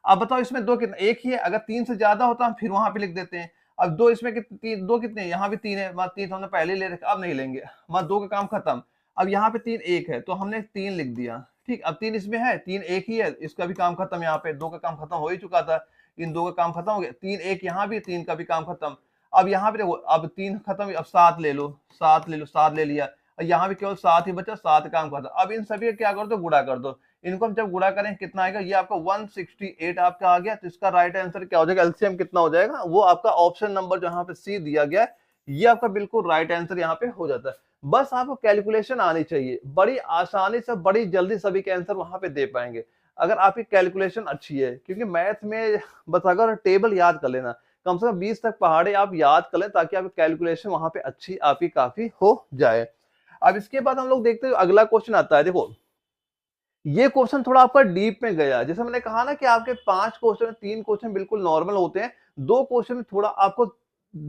अब बताओ इसमें 2 कितना, एक ही है, अगर 3 से ज्यादा होता हम फिर वहां पे लिख देते हैं। अब 2 इसमें कितने, 2 कितने, यहाँ भी 3 है, 3 हमने पहले ले रखा, अब नहीं लेंगे, 2 का काम खत्म। अब यहाँ पे 3 1 है तो हमने 3 लिख दिया, ठीक। अब 3 इसमें है, 3 1 ही है, इसका भी काम खत्म। यहाँ पे 2 का काम खत्म हो ही चुका था, इन 2 का काम खत्म हो गया। 3 1 यहाँ भी, 3 का भी काम खत्म। अब यहाँ पे देखो, अब 3 खत्म, अब 7 ले लो, 7 ले लो, 7 ले लिया, यहाँ भी केवल 7 ही बचा, 7 काम खत्म। अब इन सभी का क्या कर दो, गुणा कर दो। इनको हम जब गुणा करें कितना आएगा, ये आपका 168 आपका आ गया। तो इसका राइट आंसर क्या हो जाएगा, एलसीएम कितना हो जाएगा, वो आपका ऑप्शन नंबर जो यहाँ पे सी दिया गया है, ये आपका बिल्कुल राइट आंसर यहाँ पे हो जाता है। बस आपको कैलकुलेशन आनी चाहिए, बड़ी आसानी से बड़ी जल्दी सभी के आंसर वहां पे दे पाएंगे अगर आपकी कैलकुलेशन अच्छी है। क्योंकि मैथ में बस अगर टेबल याद कर लेना, कम से कम 20 तक पहाड़े आप याद कर लें ताकि आपकी कैलकुलेशन वहां पे अच्छी आपकी काफी हो जाए। अब इसके बाद हम लोग देखते हैं अगला क्वेश्चन आता है। देखो ये क्वेश्चन थोड़ा आपका डीप में गया, जैसे मैंने कहा ना कि आपके 5 क्वेश्चन 3 क्वेश्चन बिल्कुल नॉर्मल होते हैं, 2 क्वेश्चन में थोड़ा आपको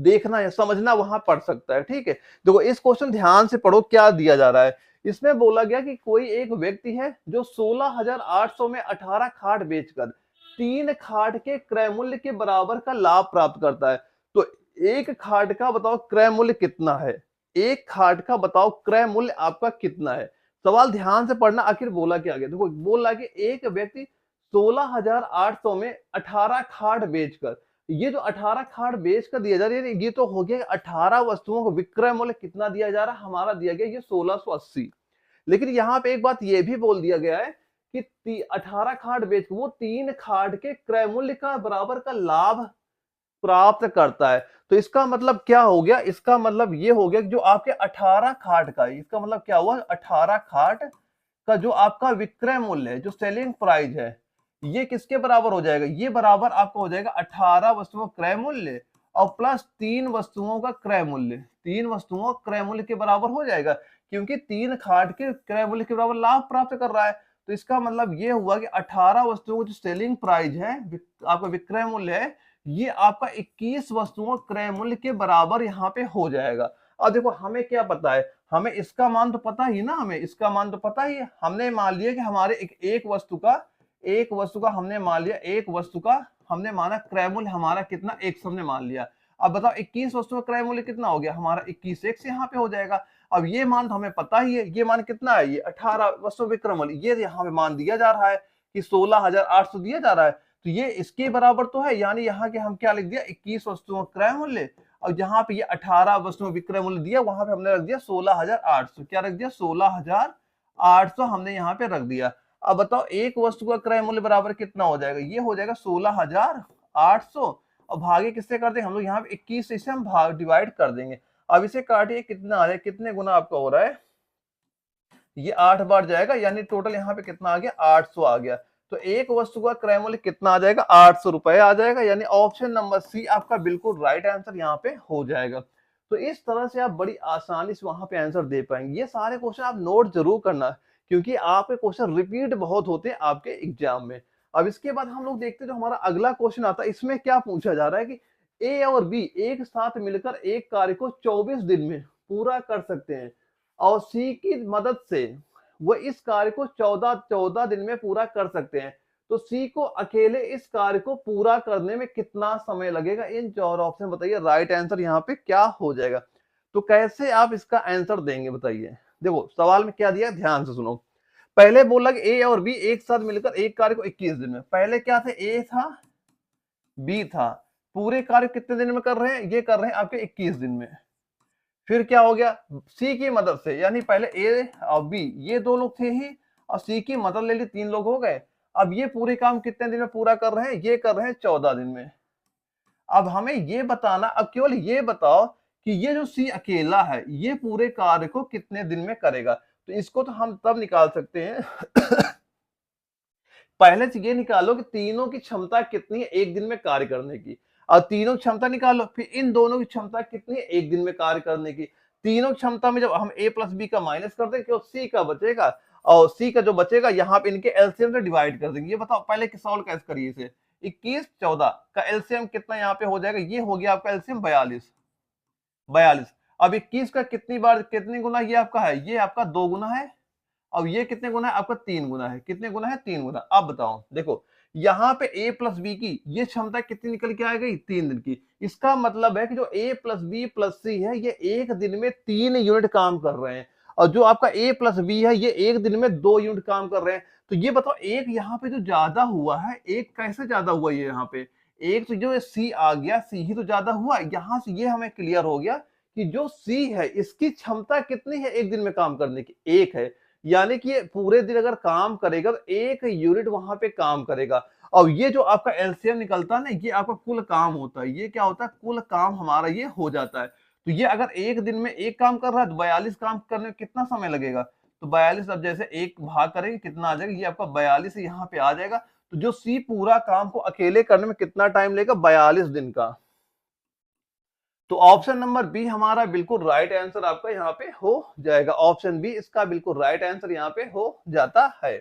देखना है, समझना वहां पड़ सकता है, ठीक है। देखो इस क्वेश्चन ध्यान से पढ़ो क्या दिया जा रहा है। इसमें बोला गया कि कोई एक व्यक्ति है जो 16,800 में 18 खाट बेचकर 3 खाट के क्रय मूल्य के बराबर का लाभ प्राप्त करता है। तो एक खाट का बताओ क्रय मूल्य कितना है, एक खाट का बताओ क्रय मूल्य आपका कितना है। सवाल ध्यान से पढ़ना, आखिर बोला क्या गया। देखो बोल रहा कि एक व्यक्ति 16,800 में 18 खाट बेचकर, ये जो 18 खाट बेच कर दिया जा रहा है, ये तो हो गया 18 वस्तुओं को विक्रय मूल्य कितना दिया जा रहा है, हमारा दिया गया ये 1680। लेकिन यहाँ पे एक बात ये भी बोल दिया गया है कि 18 खाट बेच वो 3 खाट के क्रय मूल्य का बराबर का लाभ प्राप्त करता है। तो इसका मतलब क्या हो गया, इसका मतलब ये हो गया कि जो आपके 18 खाट का, इसका मतलब क्या हुआ, 18 खाट का जो आपका विक्रय मूल्य है, जो सेलिंग प्राइस है, ये किसके बराबर हो जाएगा, ये बराबर आपका हो जाएगा 18 वस्तुओं का क्रय मूल्य और प्लस 3 वस्तुओं का क्रय मूल्य। 3 वस्तुओं का क्रय मूल्य के बराबर हो जाएगा, क्योंकि 3 खाट के क्रय मूल्य के बराबर लाभ प्राप्त कर रहा है। तो इसका मतलब ये हुआ कि 18 वस्तुओं का जो सेलिंग प्राइस है, आपका विक्रय मूल्य है, ये आपका 21 वस्तुओं क्रय मूल्य के बराबर यहाँ पे हो जाएगा। अब देखो हमें क्या पता है, हमें इसका मान तो पता ही ना, हमें इसका मान तो पता ही है। हमने मान लिया कि हमारे एक वस्तु का हमने मान लिया, एक वस्तु का हमने माना क्रय मूल्य हमारा कितना, 100 हमने मान लिया। अब बताओ 21 वस्तु का क्रय मूल्य कितना हो गया, हमारा 21 1 यहाँ पे हो जाएगा। अब ये मान तो हमें पता ही है, ये मान कितना है, ये 18 वस्तु विक्रय मूल्य, ये यहाँ पे मान दिया जा रहा है कि 16,800 दिया जा रहा है। तो ये इसके बराबर तो है, यानी यहाँ के हम क्या लिख दिया, 21 वस्तुओं का क्रय मूल्य, और जहां पे ये 18 वस्तुओं विक्रय मूल्य दिया, वहां पे हमने रख दिया 16,800। क्या रख दिया, 16,800 हमने यहाँ पे रख दिया। अब बताओ एक वस्तु का क्रय मूल्य बराबर कितना हो जाएगा, ये हो जाएगा 16,800, और भागे किससे कर देंगे हम लोग, यहाँ पे 21 से हम भाग डिवाइड कर देंगे। अब इसे काटिए, कितना आ रहा है, कितने गुना आपका हो रहा है, ये 8 बार जाएगा, यानी टोटल यहाँ पे कितना आ गया, 800 आ गया। तो एक वस्तु का क्रय मूल्य कितना आ जाएगा, 800 रुपए आ जाएगा, यानी ऑप्शन नंबर सी आपका बिल्कुल राइट आंसर यहाँ पे हो जाएगा। तो इस तरह से आप बड़ी आसानी से वहां पे आंसर दे पाएंगे। ये सारे क्वेश्चन आप नोट जरूर करना, क्योंकि आपके क्वेश्चन रिपीट बहुत होते हैं आपके एग्जाम में। अब इसके बाद हम लोग देखते हैं जो हमारा अगला क्वेश्चन आता है, इसमें क्या पूछा जा रहा है कि ए और बी एक साथ मिलकर एक कार्य को 24 दिन में पूरा कर सकते हैं, और सी की मदद से वो इस कार्य को 14 दिन में पूरा कर सकते हैं। तो सी को अकेले इस कार्य को पूरा करने में कितना समय लगेगा, इन 4 ऑप्शन बताइए, राइट आंसर यहाँ पे क्या हो जाएगा। तो कैसे आप इसका आंसर देंगे बताइए। देखो सवाल में क्या दिया, ध्यान से सुनो। पहले बोला कि ए और बी एक साथ मिलकर एक कार्य को 21 दिन में, पहले क्या थे, ए था बी था, पूरे कार्य कितने दिन में कर रहे हैं, ये कर रहे हैं आपके 21 दिन में। फिर क्या हो गया, सी की मदद से, यानी पहले ए और बी ये दो लोग थे ही, और सी की मदद ले ली, 3 लोग हो गए। अब ये पूरे काम कितने दिन में पूरा कर रहे हैं, ये कर रहे हैं 14 दिन में। अब हमें ये बताना, अब केवल ये बताओ कि ये जो सी अकेला है ये पूरे कार्य को कितने दिन में करेगा। तो इसको तो हम तब निकाल सकते हैं पहले से ये निकालो कि तीनों की क्षमता कितनी है एक दिन में कार्य करने की, और तीनों क्षमता निकालो, फिर इन दोनों की क्षमता कितनी है एक दिन में कार्य करने की। तीनों क्षमता में जब हम a प्लस बी का माइनस कर देंगे, सी का बचेगा, और सी का जो बचेगा यहाँ पे इनके एलसीएम से डिवाइड कर देंगे। ये बताओ पहले सॉल्व कैसे करिए इसे, 21 14 का एलसीएम कितना यहाँ पे हो जाएगा, ये हो गया आपका एलसीएम 42। अब 21 का कितनी बार कितने गुना ये आपका है, ये आपका 2 गुना है, अब ये कितने गुना है आपका 3 गुना है, कितने गुना है 3 गुना। अब बताओ देखो यहाँ पे a प्लस बी की ये क्षमता कितनी निकल के आ गई, 3 दिन की। इसका मतलब है कि जो a प्लस बी प्लस सी है ये एक दिन में 3 यूनिट काम कर रहे हैं, और जो आपका a प्लस बी है ये एक दिन में 2 यूनिट काम कर रहे हैं। तो ये बताओ एक यहाँ पे जो ज्यादा हुआ है, एक कैसे ज्यादा हुआ, ये यहाँ पे एक तो जो सी आ गया, सी ही तो ज्यादा हुआ। यहाँ से ये हमें क्लियर हो गया कि जो सी है इसकी क्षमता कितनी है एक दिन में काम करने की, 1 है, यानी कि ये पूरे दिन अगर काम करेगा तो 1 यूनिट वहां पे काम करेगा। और ये जो आपका एलसीएम निकलता है ना, ये आपका कुल काम होता है, ये क्या होता है, कुल काम हमारा ये हो जाता है। तो ये अगर एक दिन में एक काम कर रहा है तो 42 काम करने में कितना समय लगेगा, तो 42, अब जैसे एक भाग करेंगे कितना आ जाएगा, ये आपका 42 यहाँ पे आ जाएगा। तो जो सी पूरा काम को अकेले करने में कितना टाइम लेगा, 42 दिन का। तो ऑप्शन नंबर बी हमारा बिल्कुल राइट आंसर आपका यहाँ पे हो जाएगा। ऑप्शन बी इसका बिल्कुल राइट आंसर यहाँ पे हो जाता है।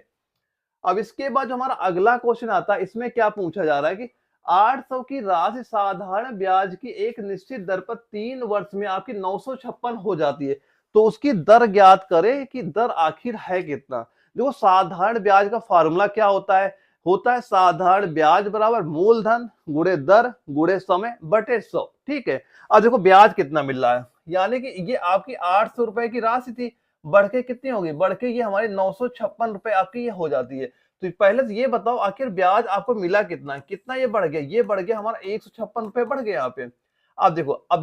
अब इसके बाद जो हमारा अगला क्वेश्चन आता है, इसमें क्या पूछा जा रहा है कि 800 की राशि साधारण ब्याज की एक निश्चित दर पर 3 वर्ष में आपकी 956 हो जाती है, तो उसकी दर ज्ञात करें कि दर आखिर है कितना। देखो साधारण ब्याज का फार्मूला क्या होता है साधारण ब्याज बराबर मूलधन गुणे दर गुणे समय बटे 100। ठीक है, अब देखो ब्याज कितना मिल रहा है, यानी कि ये आपकी 800 रुपए की राशि थी, बढ़ के कितनी होगी, बढ़ के ये हमारी 956 रुपए आपकी ये हो जाती है। तो पहले से ये बताओ आखिर ब्याज आपको मिला कितना, कितना ये बढ़ गया, ये बढ़ गया हमारा 156 रुपए बढ़ गया यहाँ पे। अब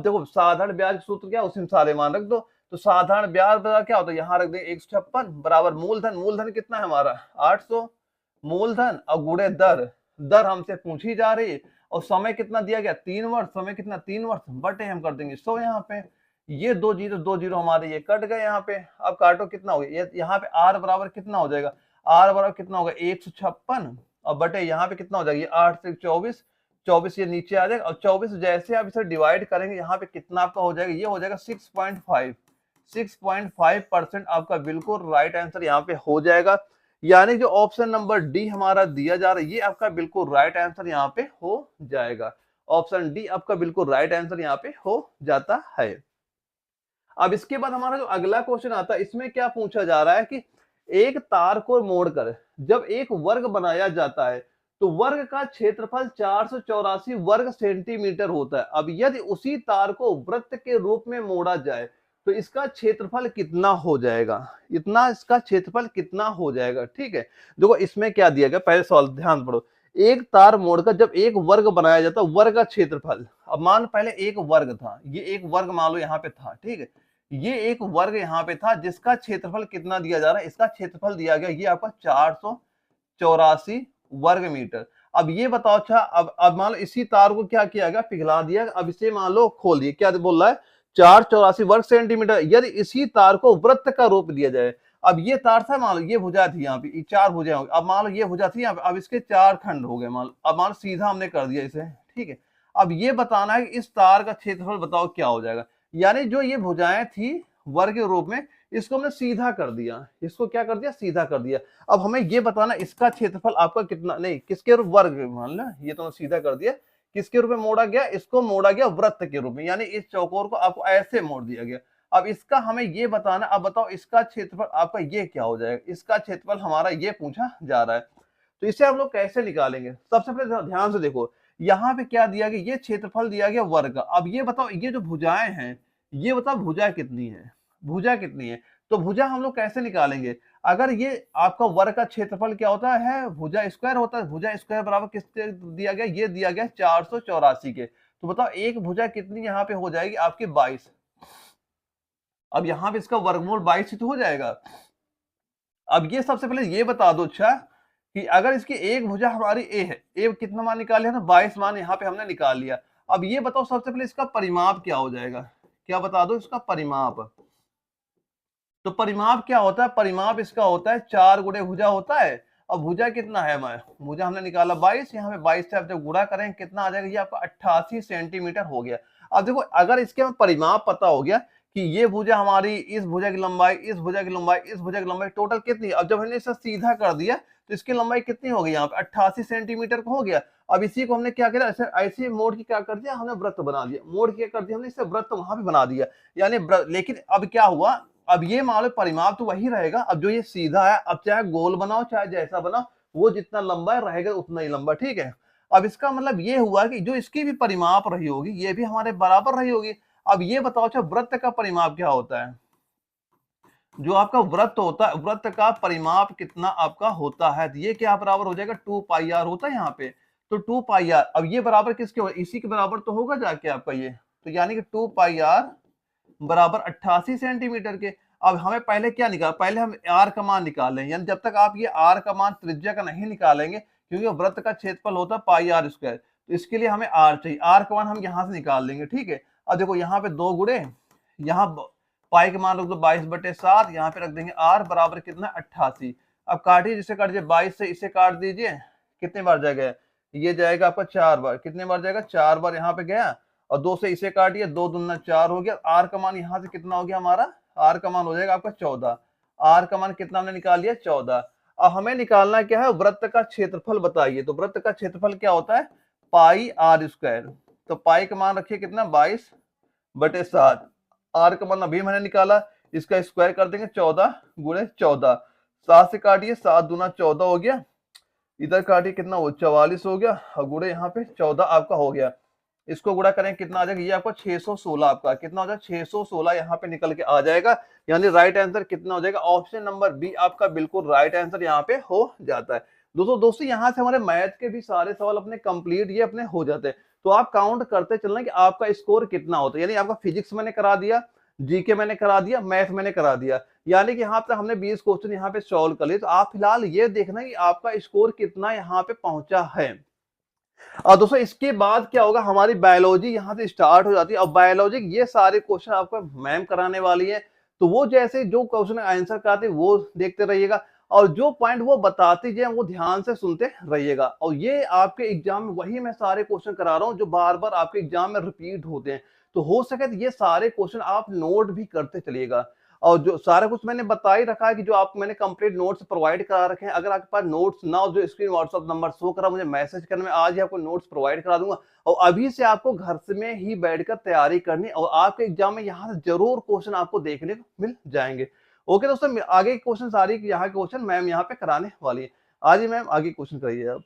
देखो साधारण ब्याज का सूत्र क्या, उसी में सारे मान रख दो। तो साधारण ब्याज बराबर क्या होता है, यहाँ रख देंगे 156 बराबर मूलधन, मूलधन कितना है हमारा 800, मूलधन और गुणे दर, दर हमसे पूछी जा रही है, और समय कितना दिया गया 3 वर्ष, समय कितना 3 वर्ष बटे हम कर देंगे 100 यहाँ पे। ये दो जीरो हमारे ये कट गए यहाँ पे। अब काटो कितना हो गया, यहाँ पे आर बराबर कितना हो जाएगा, आर बराबर कितना होगा 156 और बटे यहाँ पे कितना हो जाएगा, ये 8 से 24, 24 ये नीचे आ जाएगा, और 24 जैसे आप इसे डिवाइड करेंगे यहाँ पे कितना आपका हो जाएगा, ये हो जाएगा 6.5, 6.5% आपका बिल्कुल राइट आंसर यहाँ पे हो जाएगा। यानी जो ऑप्शन नंबर डी हमारा दिया जा रहा है ये आपका बिल्कुल राइट आंसर यहाँ पे हो जाएगा। ऑप्शन डी आपका बिल्कुल राइट आंसर यहाँ पे हो जाता है। अब इसके बाद हमारा जो अगला क्वेश्चन आता है, इसमें क्या पूछा जा रहा है कि एक तार को मोड़कर जब एक वर्ग बनाया जाता है तो वर्ग का क्षेत्रफल 484 वर्ग सेंटीमीटर होता है। अब यदि उसी तार को वृत्त के रूप में मोड़ा जाए तो इसका क्षेत्रफल कितना हो जाएगा, इतना इसका क्षेत्रफल कितना हो जाएगा। ठीक है, देखो इसमें क्या दिया गया, पहले सवाल ध्यान पढ़ो। एक तार मोड़कर जब एक वर्ग बनाया जाता है, वर्ग का क्षेत्रफल, अब मान पहले एक वर्ग था, ये एक वर्ग मान लो यहाँ पे था। ठीक है, ये एक वर्ग यहाँ पे था जिसका क्षेत्रफल कितना दिया जा रहा है, इसका क्षेत्रफल दिया गया ये आपका 484 वर्ग मीटर। अब ये बताओ, अच्छा अब मान लो इसी तार को क्या किया गया, पिघला दिया, अब इसे मान लो खोल दिया, क्या बोल रहा है 484 वर्ग सेंटीमीटर। यदि इसी तार को वृत्त का रूप दिया जाए, अब ये तार था, मान लो ये भुजा थी यहाँ पे, 4 भुजा हो, अब मान लो ये भुजा थी यहाँ पे, अब इसके 4 खंड हो गए, मान लो अब मान लो सीधा हमने कर दिया इसे। ठीक है, अब ये बताना है कि इस तार का क्षेत्रफल बताओ क्या हो जाएगा। यानी जो ये भुजाएं थी वर्ग के रूप में, इसको हमने सीधा कर दिया, इसको क्या कर दिया, सीधा कर दिया। अब हमें ये बताना इसका क्षेत्रफल आपका कितना, नहीं किसके रूप, वर्ग मान लो, ये तो सीधा कर दिया, किसके रूप में मोड़ा गया, इसको मोड़ा गया वृत्त के रूप में, यानी इस चौकोर को आपको ऐसे मोड़ दिया गया। अब इसका हमें ये बताना, अब बताओ इसका क्षेत्रफल आपका ये क्या हो जाएगा, इसका क्षेत्रफल हमारा ये पूछा जा रहा है। तो इसे हम लोग कैसे निकालेंगे, सबसे पहले ध्यान से देखो, यहाँ पे क्या दिया गया, ये क्षेत्रफल दिया गया वर्ग का। अब ये बताओ ये जो भुजाएं हैं, ये बताओ भुजा कितनी है, भुजा कितनी है। तो भुजा हम लोग कैसे निकालेंगे, अगर ये आपका वर्ग का क्षेत्रफल क्या होता है, भुजा स्क्वायर होता है, भुजा स्क्वायर बराबर किसके दिया गया, ये दिया गया 484 के। तो बताओ एक भुजा कितनी यहाँ पे हो जाएगी आपकी 22। अब यहाँ पे इसका वर्गमूल 22 ही तो हो जाएगा। अब ये सबसे पहले ये बता दो अच्छा कि अगर इसकी एक भुजा हमारी ए है, ए कितना मान निकाल लिया ना, 22 मान यहाँ पे हमने निकाल लिया। अब ये बताओ सबसे पहले इसका परिमाप क्या हो जाएगा, क्या बता दो इसका परिमाप। तो परिमाप क्या होता है, परिमाप इसका होता है 4 गुणे भुजा होता है, और भुजा कितना है हमारे, भुजा हमने निकाला 22, यहाँ पे 22 से आप जब गुणा करें कितना आ जाएगा, ये आपका 88 सेंटीमीटर हो गया। अब देखो अगर इसके हमें परिमाप पता हो गया कि ये भुजा हमारी, इस भुजा की लंबाई, इस भुजा की लंबाई, इस भुजा की लंबाई टोटल कितनी, अब जब हमने इसे सीधा कर दिया तो इसकी लंबाई कितनी हो गई, यहाँ पे 88 सेंटीमीटर को हो गया। अब इसी को हमने क्या किया, ऐसे मोड़ के क्या कर दिया, हमने वृत्त बना दिया, मोड़ के कर दिया हमने, इसे वृत्त वहां पे बना दिया, यानी लेकिन अब क्या हुआ, अब ये मान लो परिमाप तो वही रहेगा। अब जो ये सीधा है, अब चाहे गोल बनाओ चाहे जैसा बनाओ, वो जितना लंबा रहेगा उतना ही लंबा। ठीक है, अब इसका मतलब ये हुआ कि जो इसकी भी परिमाप रही होगी ये भी हमारे बराबर रही होगी। अब ये बताओ अच्छा वृत्त का परिमाप क्या होता है, जो आपका वृत्त होता है, वृत्त का परिमाप कितना आपका होता है, तो ये क्या बराबर हो जाएगा 2 पाई आर होता है यहाँ पे। तो 2 पाई आर, अब ये बराबर किसके होगा, इसी के बराबर तो होगा जाके आपका ये, तो यानी कि 2 पाई आर बराबर 88 सेंटीमीटर के। अब हमें पहले क्या निकाल, पहले हम आर का मान निकाल लें, यानी जब तक आप ये आर का मान त्रिज्या का नहीं निकालेंगे, क्योंकि वृत्त का क्षेत्रफल होता है पाई आर स्क्वायर, तो इसके लिए हमें आर चाहिए, आर का मान हम यहाँ से निकाल लेंगे। ठीक है, अब देखो यहाँ पे 2 गुणे, यहाँ पाई के मान रख दो 22/7, यहाँ पे रख देंगे आर बराबर कितना 88। अब काटिए, जिसे काट दीजिए 22 से इसे काट दीजिए, कितने बार जाएगा, ये जाएगा आपका 4 बार, कितने बार जाएगा 4 बार यहाँ पे गया, और 2 से इसे काटिए, 2 दूना 4 हो गया। आर का मान यहाँ से कितना हो गया हमारा, आर का मान हो जाएगा आपका 14। आर का मान कितना हमने निकाल लिया 14। अब हमें निकालना क्या है, वृत्त का क्षेत्रफल बताइए। तो वृत्त का क्षेत्रफल क्या होता है, पाई आर स्क्वायर। तो पाई का मान रखिए कितना 22/7। आर का मान अभी मैंने निकाला, इसका स्क्वायर कर देंगे 14 गुणे 14। 7 से काटिए, 7 दूना 14 हो गया। इधर काटिए कितना वो 44 हो गया, और गुणे यहाँ पे 14 आपका हो गया। इसको गुणा करें कितना आ जाएगा, ये आपका 616 आपका कितना हो जाएगा 616 यहाँ पे निकल के आ जाएगा। यानी राइट आंसर कितना हो जाएगा, ऑप्शन नंबर बी आपका बिल्कुल राइट आंसर यहाँ पे हो जाता है। दोस्तों यहाँ से हमारे मैथ के भी सारे सवाल अपने कंप्लीट ये अपने हो जाते हैं। तो आप काउंट करते चलना कि आपका स्कोर कितना होता है। यानी आपका फिजिक्स मैंने करा दिया, जीके मैंने करा दिया, मैथ मैंने करा दिया, यानी कि यहाँ पे हमने 20 क्वेश्चन यहाँ पे सॉल्व कर लिए। तो आप फिलहाल ये देखना कि आपका स्कोर कितना यहाँ पे पहुंचा है। और दोस्तों इसके बाद क्या होगा, हमारी बायोलॉजी यहाँ से स्टार्ट हो जाती है। और बायोलॉजी ये सारे क्वेश्चन आपको मैम कराने वाली है। तो वो जैसे जो क्वेश्चन आंसर कराते हैं वो देखते रहिएगा, और जो पॉइंट वो बताती जाए वो ध्यान से सुनते रहिएगा। और ये आपके एग्जाम में वही मैं सारे क्वेश्चन करा रहा हूँ जो बार बार आपके एग्जाम में रिपीट होते हैं। तो हो सके तो ये सारे क्वेश्चन आप नोट भी करते चलिएगा। और जो सारा कुछ मैंने बता ही रखा है कि जो आपको मैंने कंप्लीट नोट्स प्रोवाइड करा रखे हैं। अगर आपके पास नोट्स ना हो, जो स्क्रीन व्हाट्सएप नंबर शो करा, मुझे मैसेज करने में आज ही आपको नोट्स प्रोवाइड करा दूंगा। और अभी से आपको घर से में ही बैठकर तैयारी करनी, और आपके एग्जाम में यहाँ से जरूर क्वेश्चन आपको देखने को मिल जाएंगे। ओके दोस्तों, आगे क्वेश्चन सारी यहाँ के क्वेश्चन मैम यहाँ पे कराने वाली है। आज ही मैम आगे क्वेश्चन कराइए आप।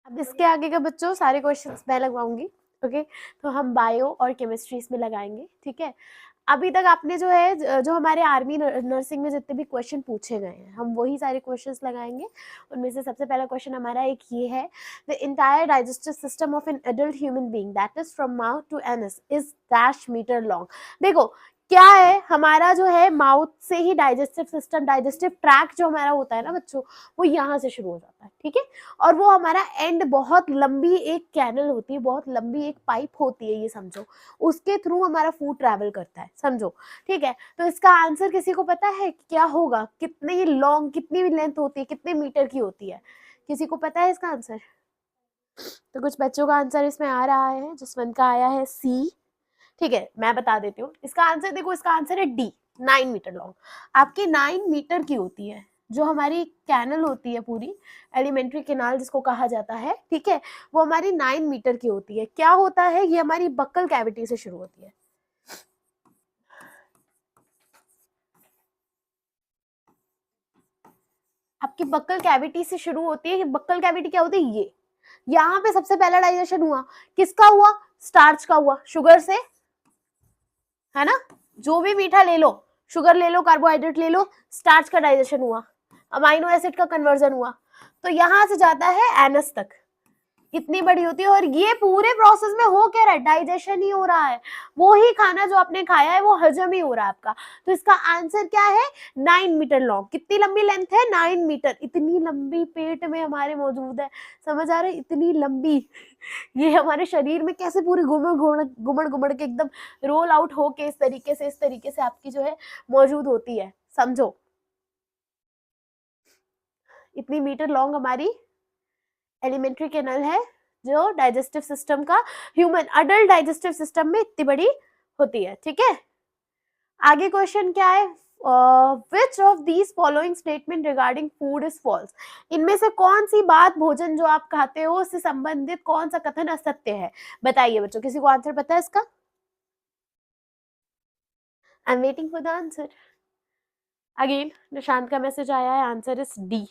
अब इसके आगे का बच्चों सारे क्वेश्चंस मैं लगवाऊंगी। ओके, तो हम बायो और केमिस्ट्री इसमें लगाएंगे। ठीक है, अभी तक आपने जो है जो हमारे आर्मी नर्सिंग में जितने भी क्वेश्चन पूछे गए हैं हम वही सारे क्वेश्चंस लगाएंगे। उनमें से सबसे पहला क्वेश्चन हमारा एक ये है, the entire digestive system of an adult human being that is from mouth to anus is dash metre long. देखो क्या है, हमारा जो है माउथ से ही डाइजेस्टिव सिस्टम, डाइजेस्टिव ट्रैक जो हमारा होता है ना बच्चों, वो यहाँ से शुरू हो जाता है। ठीक है, और वो हमारा एंड बहुत लंबी एक कैनल होती है, बहुत लंबी एक पाइप होती है, ये समझो, उसके थ्रू हमारा फूड ट्रैवल करता है, समझो। ठीक है, तो इसका आंसर किसी को पता है क्या होगा, कितनी लॉन्ग, कितनी लेंथ होती है, कितने मीटर की होती है, किसी को पता है इसका आंसर? तो कुछ बच्चों का आंसर इसमें आ रहा है, जसवंत का आया है सी। ठीक है, मैं बता देती हूँ इसका आंसर। देखो इसका आंसर है डी, 9 मीटर लॉन्ग। आपकी 9 मीटर की होती है जो हमारी कैनल होती है पूरी, एलिमेंट्री कैनाल जिसको कहा जाता है। ठीक है, वो हमारी 9 मीटर की होती है। क्या होता है, ये हमारी बक्कल कैविटी से शुरू होती है। आपकी बक्कल कैविटी से शुरू होती है। बक्कल कैविटी क्या होती है, ये यहाँ पे सबसे पहला डाइजेशन हुआ, किसका हुआ, स्टार्च का हुआ, शुगर से, है ना, जो भी मीठा ले लो, शुगर ले लो, कार्बोहाइड्रेट ले लो, स्टार्च का डाइजेशन हुआ, अमाइनो एसिड का कन्वर्जन हुआ, तो यहां से जाता है एनस तक, इतनी बड़ी होती है। और ये पूरे प्रोसेस में हो क्या रहा है, डाइजेशन ही हो रहा है, वो ही खाना जो आपने खाया है वो हजम ही हो रहा है आपका। तो इसका आंसर क्या है, 9 मीटर लॉन्ग। कितनी लंबी लेंथ है, 9 मीटर। इतनी लंबी पेट में हमारे मौजूद है, समझ आ रहा है, इतनी लंबी। ये हमारे शरीर में कैसे पूरी घुमड़ घुमड़ के एकदम रोल आउट हो के इस तरीके से आपकी जो है मौजूद होती है, समझो। इतनी मीटर लॉन्ग हमारी एलिमेंट्री कैनल है जो डाइजेस्टिव सिस्टम का, ह्यूमन अडल्ट डाइजेस्टिव सिस्टम में इतनी बड़ी होती है। ठीक है, आगे क्वेश्चन क्या है, which of these following statement regarding food is false. इनमें से कौन सी बात, भोजन जो आप खाते हो उससे संबंधित कौन सा कथन असत्य है, बताइए बच्चों, किसी को आंसर पता है इसका? I am waiting for the answer. Again Nishant का मैसेज आया है, आंसर इज डी।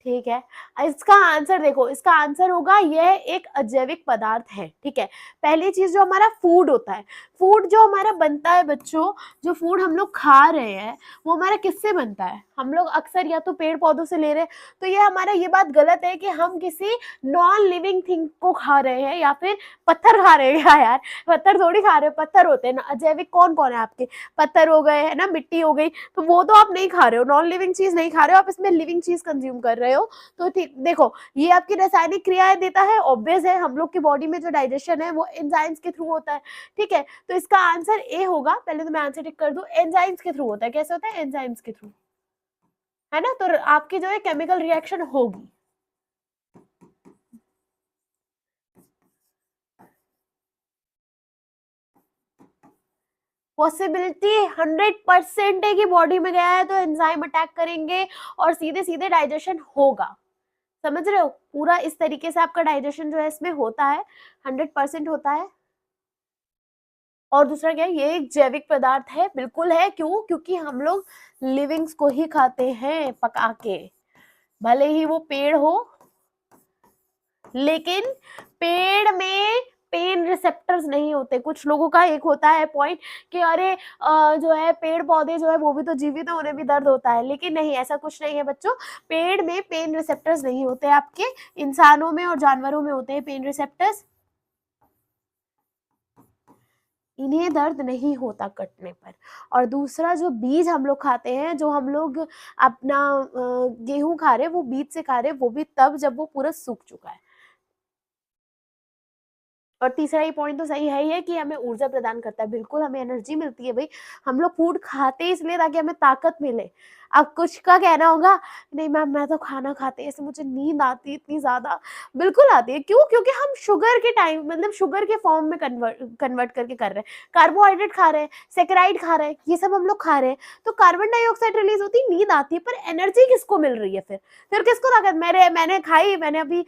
ठीक है, इसका आंसर देखो, इसका आंसर होगा यह एक अजैविक पदार्थ है। ठीक है, पहली चीज जो हमारा फूड होता है, फूड जो हमारा बनता है बच्चों, जो फूड हम लोग खा रहे हैं वो हमारा किससे बनता है, हम लोग अक्सर या तो पेड़ पौधों से ले रहे हैं। तो ये हमारा ये बात गलत है कि हम किसी नॉन लिविंग थिंग को खा रहे हैं या फिर पत्थर खा रहे हैं। यार पत्थर थोड़ी खा रहे हैं, पत्थर होते हैं ना, अजैविक कौन कौन है आपके, पत्थर हो गए है ना, मिट्टी हो गई, तो वो तो आप नहीं खा रहे हो, नॉन लिविंग चीज नहीं खा रहे हो आप, इसमें लिविंग चीज कंज्यूम कर रहे हो। तो ठीक देखो, ये आपकी रासायनिक क्रियाएं देता है, ऑब्वियस है, हम लोग की बॉडी में जो डाइजेशन है वो एंजाइम्स के थ्रू होता है। ठीक है, तो इसका आंसर ए होगा। पहले तो मैं आंसर टिक कर दूं, एंजाइम्स के थ्रू होता है। कैसे होता है, एंजाइम्स के थ्रू, है ना, तो आपकी जो है केमिकल रिएक्शन होगी। पॉसिबिलिटी 100% है कि बॉडी में गया है तो एंजाइम अटैक करेंगे और सीधे सीधे डाइजेशन होगा। समझ रहे हो? पूरा इस तरीके से आपका डाइजेशन जो है इसमें होता है, 100% होता है। और दूसरा क्या है, ये एक जैविक पदार्थ है, बिल्कुल है। क्यों? क्योंकि हम लोग लिविंग्स को ही खाते हैं पका के, भले ही वो पेड़ हो, लेकिन पेड़ में पेन रिसेप्टर्स नहीं होते। कुछ लोगों का एक होता है पॉइंट कि अरे जो है पेड़ पौधे जो है वो भी तो जीवित है, उन्हें भी दर्द होता है, लेकिन नहीं, ऐसा कुछ नहीं है बच्चों। पेड़ में पेन रिसेप्टर्स नहीं होते, आपके इंसानों में और जानवरों में होते हैं पेन रिसेप्टर्स। इन्हें दर्द नहीं होता कटने पर। और दूसरा, जो बीज हम लोग खाते हैं, जो हम लोग अपना गेहूं खा रहे हैं, वो बीज से खा रहे हैं, वो भी तब जब वो पूरा सूख चुका है। और तीसरा ये पॉइंट तो सही है ही है कि हमें ऊर्जा प्रदान करता है, बिल्कुल हमें एनर्जी मिलती है भाई। हम लोग फूड खाते हैं इसलिए ताकि हमें ताकत मिले। अब कुछ का कहना होगा, नहीं मैम मैं तो खाना खाते ऐसे मुझे नींद आती है इतनी ज्यादा। बिल्कुल आती है। क्यों? क्योंकि हम शुगर के टाइम, मतलब शुगर के फॉर्म में कन्वर्ट करके कर रहे हैं। कार्बोहाइड्रेट खा रहे हैं, सेकेराइड खा रहे हैं, ये सब हम लोग खा रहे हैं, तो कार्बन डाइऑक्साइड रिलीज होती है, नींद आती है, पर एनर्जी किसको मिल रही है फिर किसको ताकत? मैंने खाई, मैंने अभी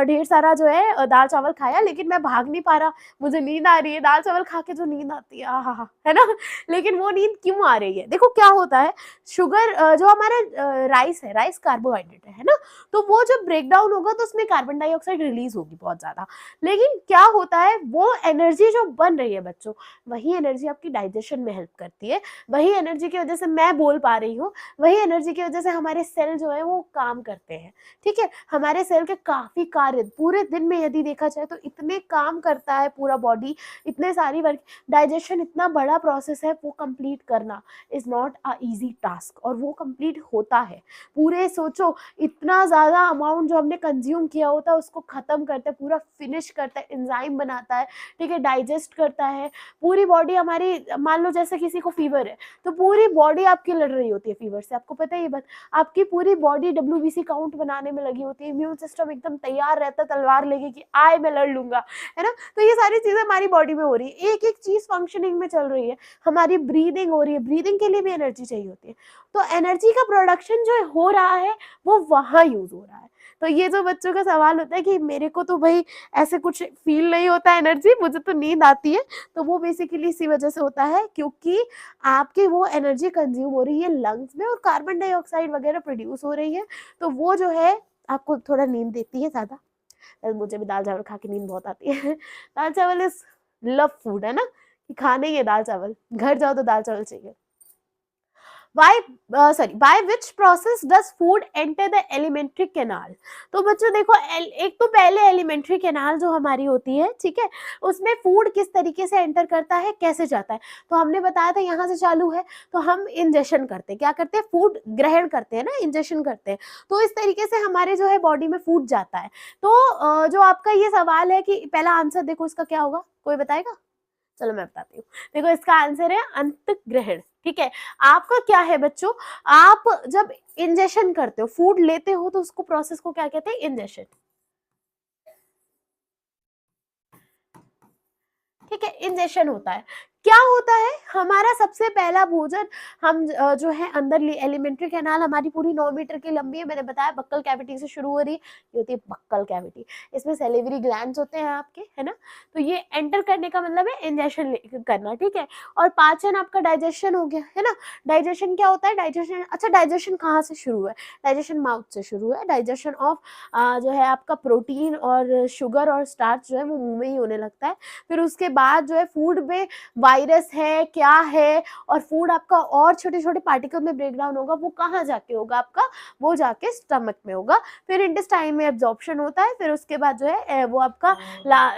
ढेर सारा जो है दाल चावल खाया, लेकिन मैं भाग नहीं पा रहा, मुझे नींद आ रही है। दाल चावल खा के जो नींद आती है, आहा, है ना? लेकिन वो नींद क्यों आ रही है? देखो क्या होता है, शुगर जो हमारा राइस है, राइस कार्बोहाइड्रेट है ना, तो वो जब ब्रेक डाउन होगा तो उसमें कार्बन डाइऑक्साइड रिलीज होगी बहुत ज्यादा। लेकिन क्या होता है, वो एनर्जी जो बन रही है बच्चों, वही एनर्जी आपकी डाइजेशन में हेल्प करती है। वही एनर्जी की वजह से मैं बोल पा रही हूँ, वही एनर्जी की वजह से हमारे सेल जो है वो काम करते हैं। ठीक है, हमारे सेल के काफी कार्य पूरे दिन में यदि देखा जाए तो इतने काम करता है पूरा बॉडी, इतने सारी वर्क। डाइजेशन इतना बड़ा प्रोसेस है, वो कंप्लीट करना is not a easy task, और वो कंप्लीट होता है। पूरे सोचो, इतना ज्यादा अमाउंट जो हमने कंज्यूम किया होता है उसको खत्म करता है, पूरा फिनिश करता है, एंजाइम बनाता है, ठीक है, डाइजेस्ट करता है। पूरी बॉडी हमारी, मान लो जैसे किसी को फीवर है, तो पूरी बॉडी आपकी लड़ रही होती है फीवर से, आपको पता है ये बात। आपकी पूरी बॉडी WBC काउंट बनाने में लगी होती है, इम्यून सिस्टम एकदम तैयार रहता है तलवार लेके कि आए मैं लड़ लूंगा, है ना? तो ये सारी चीजें हमारी बॉडी में हो रही है, एक एक चीज फंक्शनिंग में चल रही है। हमारी ब्रीदिंग हो रही है, ब्रीदिंग के लिए भी एनर्जी चाहिए होती है। तो एनर्जी का प्रोडक्शन जो हो रहा है वो वहां यूज हो रहा है। तो ये जो बच्चों का सवाल होता है कि मेरे को तो भाई ऐसे कुछ फील नहीं होता एनर्जी, मुझे तो नींद आती है, तो वो बेसिकली इसी वजह से होता है क्योंकि आपकी वो एनर्जी कंज्यूम हो रही है लंग्स में, और कार्बन डाइऑक्साइड वगैरह प्रोड्यूस हो रही है, तो वो जो है आपको थोड़ा नींद देती है ज्यादा। मुझे भी दाल चावल खा के नींद बहुत आती है। दाल चावल इज लव फूड, है ना, कि खाना ही है दाल चावल, घर जाओ तो दाल चावल चाहिए। by which process does food enter the alimentary canal? तो बच्चों देखो, एक तो पहले एलिमेंट्री कैनाल जो हमारी होती है, ठीक है, उसमें फूड किस तरीके से एंटर करता है, कैसे जाता है, तो हमने बताया था यहाँ से चालू है, तो हम इंजेशन करते हैं, क्या करते हैं, फूड ग्रहण करते हैं ना, इंजेशन करते हैं, तो इस तरीके से हमारे जो है बॉडी में फूड जाता है। तो जो आपका ये सवाल है कि पहला आंसर देखो इसका क्या होगा, कोई बताएगा? चलो मैं बताती हूँ। देखो इसका आंसर है अंत ग्रहण, ठीक है। आपका क्या है बच्चों, आप जब इंजेशन करते हो, फूड लेते हो, तो उसको प्रोसेस को क्या कहते हैं, इंजेशन, ठीक है, इंजेशन होता है। क्या होता है, हमारा सबसे पहला भोजन हम जो है अंदर एलिमेंट्री कैनाल हमारी पूरी 9 मीटर की लंबी है, मैंने बताया बक्कल कैविटी से शुरू हो रही है, ये होती है बक्कल कैविटी, इसमें सेलिवरी ग्लैंड्स होते हैं आपके, है ना, तो ये एंटर करने का मतलब है इंजेशन करना, ठीक है। और पाचन आपका डाइजेशन हो गया, है ना। डाइजेशन क्या होता है, डाइजेशन, अच्छा डाइजेशन कहाँ से शुरू है, डाइजेशन माउथ से शुरू है। डाइजेशन ऑफ जो है आपका प्रोटीन और शुगर और स्टार्च जो है वो मुंह में ही होने लगता है। फिर उसके बाद जो है फूड में वायरस है, क्या है, और फूड आपका और छोटे छोटे पार्टिकल में ब्रेक डाउन होगा, वो कहाँ जाके होगा आपका, वो जाके स्टमक में होगा। फिर इंटेस्टाइन में एब्जॉर्प्शन होता है, फिर उसके बाद जो है वो आपका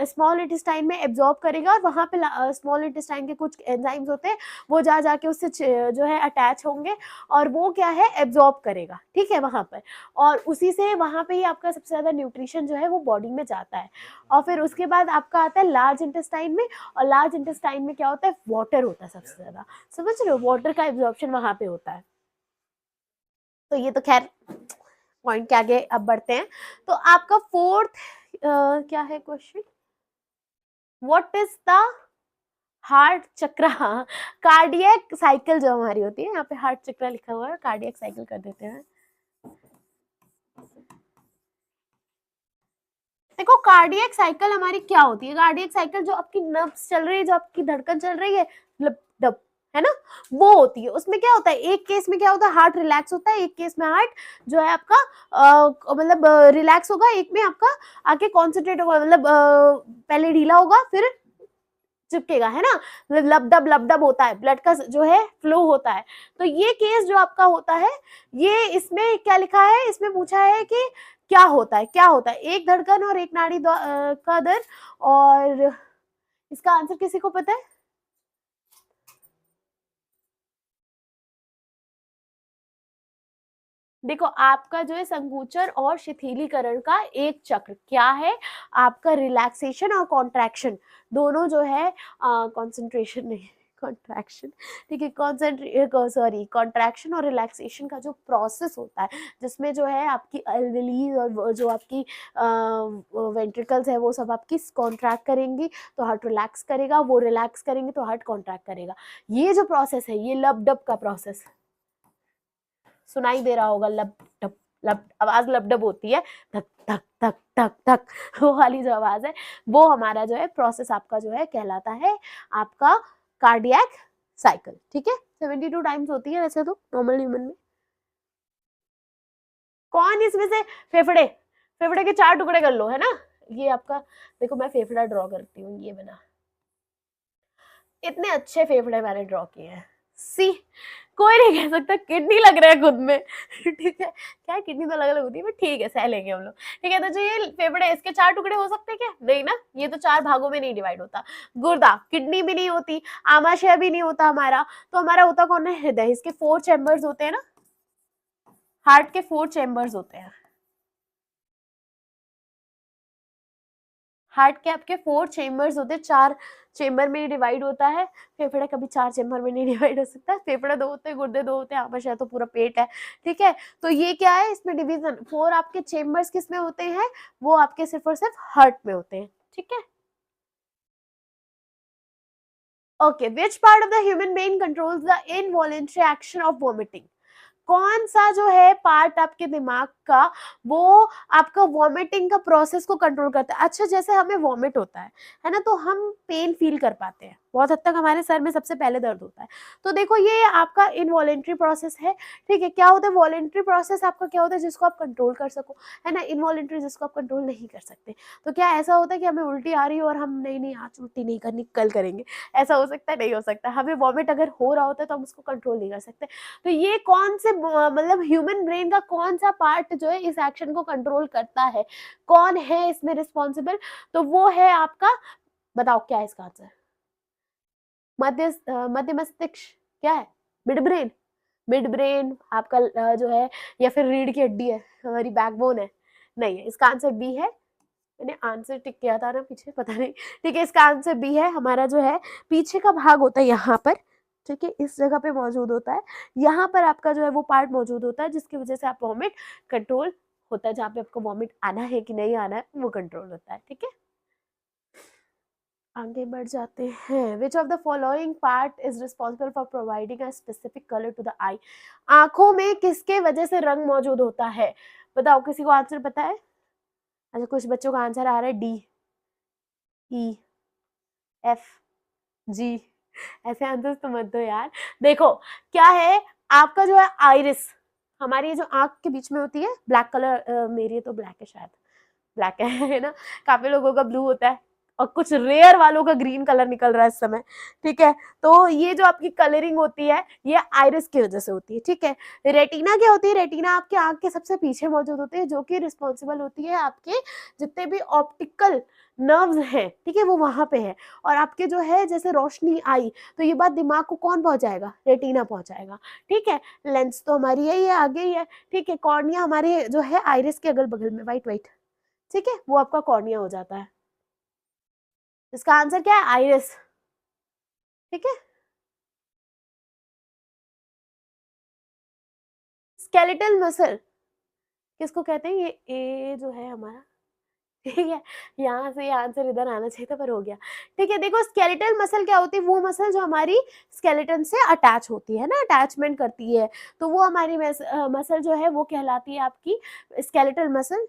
स्मॉल इंटेस्टाइन में एब्जॉर्ब करेगा, और वहाँ पे स्मॉल इंटेस्टाइन के कुछ एंजाइम्स होते हैं, वो जा जाके उससे जो है अटैच होंगे, और वो क्या है, एब्जॉर्ब करेगा, ठीक है, वहाँ पर। और उसी से वहाँ पे ही आपका सबसे ज्यादा न्यूट्रिशन जो है वो बॉडी में जाता है। और फिर उसके बाद आपका आता है लार्ज इंटेस्टाइन में, और लार्ज इंटेस्टाइन में क्या होता है, वाटर होता है सबसे ज्यादा, समझ रहे हो, वाटर का एब्जॉर्प्शन वहां पे होता है। तो ये तो खैर पॉइंट के आगे अब बढ़ते हैं। तो आपका फोर्थ क्या है question, what is the heart चक्र, हाँ, कार्डियक साइकिल जो हमारी होती है, यहाँ पे हार्ट चक्र लिखा हुआ है, कार्डियक साइकिल कर देते हैं। देखो कार्डियक साइकिल हमारी क्या होती है, कार्डियक साइकिल जो आपकी नर्व्स चल रही है, जो आपकी धड़कन चल रही है, लप डप, है ना, वो होती है। उसमें क्या होता है, एक केस में क्या होता है, हार्ट रिलैक्स होता है, एक केस में हार्ट जो है आपका मतलब रिलैक्स होगा, एक में आपका आके कॉन्सेंट्रेट होगा, मतलब पहले ढीला होगा फिर चिपकेगा, है ना, लब डब होता है, ब्लड का जो है फ्लो होता है। तो ये केस जो आपका होता है, ये इसमें क्या लिखा है, इसमें पूछा है कि क्या होता है, क्या होता है, एक धड़कन और एक नाड़ी का दर, और इसका आंसर किसी को पता है? देखो आपका जो है संकुचन और शिथिलीकरण का एक चक्र क्या है, आपका रिलैक्सेशन और कॉन्ट्रैक्शन दोनों जो है, कॉन्सेंट्रेशन नहीं, कॉन्ट्रैक्शन, ठीक है, सॉरी, कॉन्ट्रैक्शन और रिलैक्सेशन का जो प्रोसेस होता है, जिसमें जो है आपकी अल्वेओली और जो आपकी वेंट्रिकल्स है वो सब आपकी कॉन्ट्रैक्ट करेंगी तो हार्ट रिलैक्स करेगा, वो रिलैक्स करेंगे तो हार्ट कॉन्ट्रैक्ट करेगा। ये जो प्रोसेस है ये लब डब का प्रोसेस, सुनाई दे रहा होगा, लब डब, लब, आवाज लब डब होती है, धक धक धक धक धक, वो वाली जो आवाज है वो हमारा जो है प्रोसेस आपका जो है कहलाता है आपका कार्डियक साइकिल, ठीक है। 72 टाइम्स होती है वैसे तो नॉर्मल ह्यूमन में। कौन इसमें से फेफड़े, फेफड़े के 4 टुकड़े कर लो, है ना, ये आपका, देखो मैं फेफड़ा ड्रॉ करती हूँ, ये बना, इतने अच्छे फेफड़े मैंने ड्रॉ किए हैं, सी, कोई नहीं कह सकता किडनी लग रहा है खुद में, ठीक है, क्या है किडनी तो अलग अलग होती है, बट ठीक है सह लेंगे हम लोग, ठीक है। तो जो ये फेफड़े इसके 4 टुकड़े हो सकते हैं क्या, नहीं ना, ये तो 4 भागों में नहीं डिवाइड होता। गुर्दा, किडनी भी नहीं होती, आमाशय भी नहीं होता हमारा, तो हमारा होता कौन है, हृदय, इसके 4 चैम्बर्स होते हैं ना, हार्ट के 4 चैम्बर्स होते हैं, हार्ट के आपके 4 चेम्बर्स होते हैं, 4 चेम्बर में डिवाइड होता है, फेफड़ा कभी 4 चेम्बर में नहीं डिवाइड हो सकता, फेफड़ा 2 होते हैं, गुर्दे 2 होते हैं, आमाशय तो पूरा पेट है, ठीक है। तो ये क्या है, इसमें डिवीजन 4 आपके चेम्बर्स किस में होते हैं, वो आपके सिर्फ और सिर्फ हार्ट में होते हैं, ठीक है। Okay, which part of the human brain controls the involuntary action of vomiting, कौन सा जो है पार्ट आपके दिमाग का वो आपका वॉमिटिंग का प्रोसेस को कंट्रोल करता है। अच्छा, जैसे हमें वॉमिट होता है ना, तो हम पेन फील कर पाते हैं, बहुत हद तक हमारे सर में सबसे पहले दर्द होता है, तो देखो ये आपका इनवॉलेंट्री प्रोसेस है, ठीक है। क्या होता है वॉलेंट्री प्रोसेस आपका, क्या होता है जिसको आप कंट्रोल कर सको, है ना, इनवॉलेंट्री जिसको आप कंट्रोल नहीं कर सकते। तो क्या ऐसा होता है कि हमें उल्टी आ रही है और हम नहीं नहीं आज उल्टी नहीं करनी, कल करेंगे, ऐसा हो सकता है, नहीं हो सकता। हमें वॉमिट अगर हो रहा होता है तो हम उसको कंट्रोल नहीं कर सकते। तो ये कौन से मतलब ह्यूमन ब्रेन का कौन सा पार्ट जो है इस एक्शन को कंट्रोल करता है, कौन है इसमें रिस्पॉन्सिबल, तो वो है आपका, बताओ क्या है इसका आंसर, मध्य मस्तिष्क, क्या है, मिड ब्रेन, मिड ब्रेन आपका जो है, या फिर रीढ़ की हड्डी है, हमारी बैकबोन है, नहीं है, इसका आंसर बी है। मैंने आंसर टिक किया था ना पीछे, पता नहीं, ठीक है, इसका आंसर बी है, हमारा जो है पीछे का भाग होता है यहाँ पर, ठीक है, इस जगह पे मौजूद होता है, यहाँ पर आपका जो है वो पार्ट मौजूद होता है जिसकी वजह से आप वॉमिट कंट्रोल होता है, जहाँ पे आपको वॉमिट आना है कि नहीं आना है वो कंट्रोल होता है, ठीक है। आगे बढ़ जाते हैं, which of the following part is responsible for providing a specific colour to the eye, आंखों में किसके वजह से रंग मौजूद होता है, बताओ, किसी को आंसर पता है? अच्छा, कुछ बच्चों का आंसर आ रहा है डी, ई, एफ, जी, ऐसे आंसर तो मत दो यार। देखो क्या है, आपका जो है आइरिस, हमारी ये जो आंख के बीच में होती है, ब्लैक कलर, मेरी तो ब्लैक है शायद, ब्लैक है ना, काफी लोगों का ब्लू होता है और कुछ रेयर वालों का ग्रीन कलर निकल रहा है इस समय, ठीक है। तो ये जो आपकी कलरिंग होती है ये आइरिस की वजह से होती है, ठीक है। रेटिना क्या होती है, रेटिना आपके आंख के सबसे पीछे मौजूद होती है, जो कि रिस्पॉन्सिबल होती है आपके जितने भी ऑप्टिकल नर्व्स हैं, ठीक है, वो वहां पे है, और आपके जो है जैसे रोशनी आई तो ये बात दिमाग को कौन पहुंचाएगा, रेटिना पहुंचाएगा, ठीक है। लेंस तो हमारी यही है, आगे ही है, ठीक है। कॉर्निया हमारे जो है आइरिस के अगल बगल में, वाइट वाइट, ठीक है, वो आपका कॉर्निया हो जाता है, इसका आंसर क्या है, आइरिस, ठीक है। स्केलेटल मसल किसको कहते हैं, ये ए जो है हमारा ठीक है, यहाँ से ये आंसर इधर आना चाहिए था पर हो गया। ठीक है, देखो स्केलेटल मसल क्या होती है, वो मसल जो हमारी स्केलेटन से अटैच होती है ना, अटैचमेंट करती है, तो वो हमारी मसल जो है वो कहलाती है आपकी स्केलेटल मसल।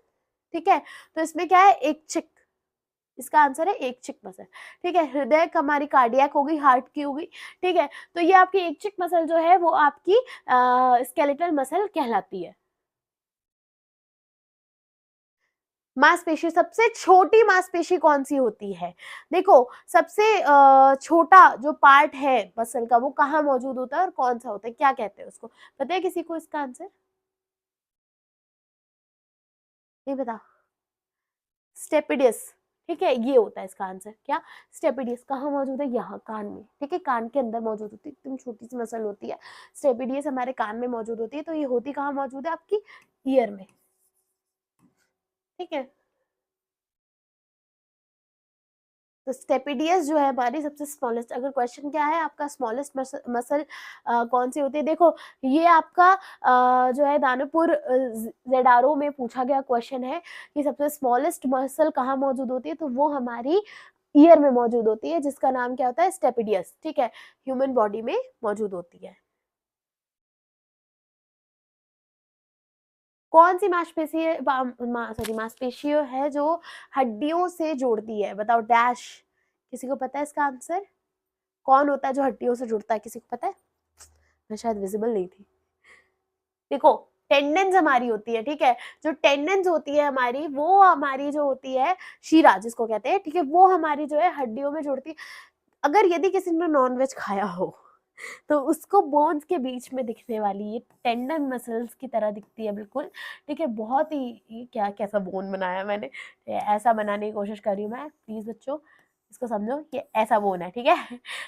ठीक है, तो इसमें क्या है, एक चिक, इसका आंसर है एक चिक मसल। ठीक है, हृदय हमारी कार्डियक हो गई, हार्ट की हो गई। ठीक है, तो ये आपकी एक चिक मसल जो है वो आपकी स्केलेटल मसल कहलाती है। मांसपेशी, सबसे छोटी मांसपेशी कौन सी होती है? देखो सबसे छोटा जो पार्ट है मसल का वो कहाँ मौजूद होता है और कौन सा होता है, क्या कहते हैं उसको? पता है किसी को इसका आंसर? नहीं पता? स्टेपिडियस। ठीक है, ये होता है इसका आंसर। क्या? स्टेपिडियस कहाँ मौजूद है? यहाँ कान में। ठीक है, कान के अंदर मौजूद होती है, एकदम छोटी सी मसल होती है। स्टेपिडियस हमारे कान में मौजूद होती है, तो ये होती कहाँ मौजूद है? आपकी ईयर में। ठीक है, तो स्टेपिडियस जो है हमारी सबसे स्मॉलेस्ट, अगर क्वेश्चन क्या है आपका स्मॉलेस्ट मसल कौन सी होती है, देखो ये आपका जो है दानापुर जेडारो में पूछा गया क्वेश्चन है कि सबसे स्मॉलेस्ट मसल कहाँ मौजूद होती है, तो वो हमारी ईयर में मौजूद होती है, जिसका नाम क्या होता है? स्टेपिडियस। ठीक है, ह्यूमन बॉडी में मौजूद होती है। कौन सी मांसपेशी है, सॉरी मांसपेशी है जो हड्डियों से जोड़ती है? बताओ डैश। किसी को पता है इसका आंसर? कौन होता है जो हड्डियों से जुड़ता है, किसी को पता है? मैं शायद विजिबल नहीं थी। देखो टेंडेंस हमारी होती है। ठीक है, जो टेंडेंस होती है हमारी, वो हमारी जो होती है शीरा जिसको कहते हैं, ठीक है, वो हमारी जो है हड्डियों में जुड़ती है। अगर यदि किसी ने नॉनवेज खाया हो तो उसको बोन्स के बीच में दिखने वाली ये टेंडन मसल्स की तरह दिखती है बिल्कुल। ठीक है, बहुत ही, ये क्या कैसा बोन बनाया मैंने, ऐसा बनाने की कोशिश कर रही हूँ मैं, प्लीज बच्चों इसको समझो, ये ऐसा बोन है। ठीक है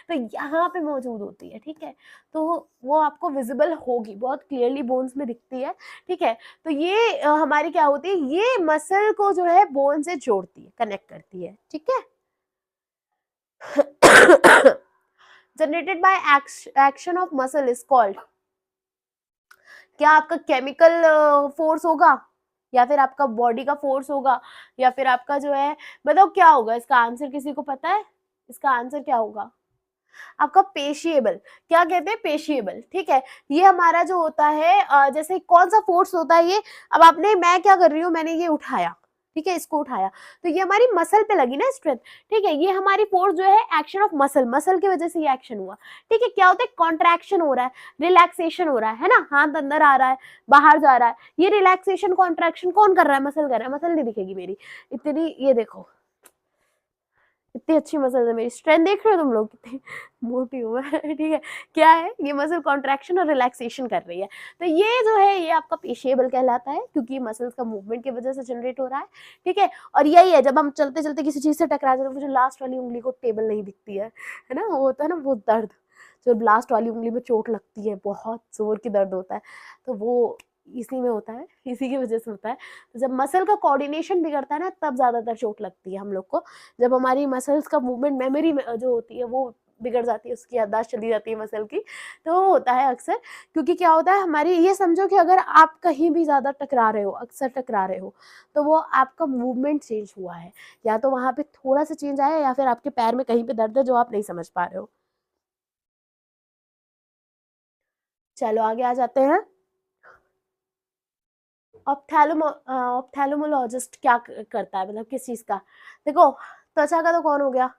तो यहाँ पे मौजूद होती है। ठीक है, तो वो आपको विजिबल होगी, बहुत क्लियरली बोन्स में दिखती है। ठीक है, तो ये हमारी क्या होती है, ये मसल को जो है बोन से जोड़ती है, कनेक्ट करती है। ठीक है generated by action of muscle is called, क्या आपका केमिकल फोर्स होगा, या फिर आपका बॉडी का फोर्स होगा, या फिर आपका जो है, बताओ क्या होगा इसका आंसर? किसी को पता है इसका आंसर क्या होगा? आपका पेशिएबल। क्या कहते हैं? पेशिएबल। ठीक है, ये हमारा जो होता है जैसे कौन सा फोर्स होता है ये, अब आपने, मैं क्या कर रही हूँ, मैंने ये उठाया, ठीक है, इसको उठाया, तो ये हमारी मसल पे लगी ना स्ट्रेंथ। ठीक है, ये हमारी फोर्स जो है एक्शन ऑफ मसल, मसल की वजह से ये एक्शन हुआ। ठीक है, क्या होता है? कॉन्ट्रैक्शन हो रहा है, रिलैक्सेशन हो रहा है ना, हाथ अंदर आ रहा है, बाहर जा रहा है, ये रिलैक्सेशन कॉन्ट्रैक्शन कौन कर रहा है? मसल कर रहा है। मसल नहीं दिखेगी मेरी इतनी, ये देखो इतनी अच्छी मसल है मेरी, स्ट्रेंथ देख रहे हो तुम लोग कितनी मोटी हूँ मैं ठीक है, क्या है? ये मसल कॉन्ट्रैक्शन और रिलैक्सेशन कर रही है, तो ये जो है ये आपका पेशिएबल कहलाता है, क्योंकि मसल्स का मूवमेंट की वजह से जनरेट हो रहा है। ठीक है, और यही है, जब हम चलते चलते किसी चीज से टकरा जाते हैं, मुझे लास्ट वाली उंगली को टेबल नहीं दिखती है ना, वो होता है ना वो दर्द, जब लास्ट वाली उंगली में चोट लगती है, बहुत जोर की दर्द होता है, तो वो इसी में होता है, इसी की वजह से होता है। तो जब मसल का कोऑर्डिनेशन बिगड़ता है ना, तब ज्यादातर चोट लगती है हम लोग को, जब हमारी मसल्स का मूवमेंट, मेमोरी जो होती है वो बिगड़ जाती है, उसकी याददाश्त चली जाती है मसल की, तो वो होता है अक्सर। क्योंकि क्या होता है हमारी, ये समझो कि अगर आप कहीं भी ज्यादा टकरा रहे हो, अक्सर टकरा रहे हो, तो वो आपका मूवमेंट चेंज हुआ है, या तो वहां पे थोड़ा सा चेंज आया, या फिर आपके पैर में कहीं पे दर्द है जो आप नहीं समझ पा रहे हो। चलो आगे आ जाते हैं। ऑप्थेल्मोलॉजिस्ट क्या करता है, मतलब किस चीज का? देखो त्वचा का तो कौन हो गया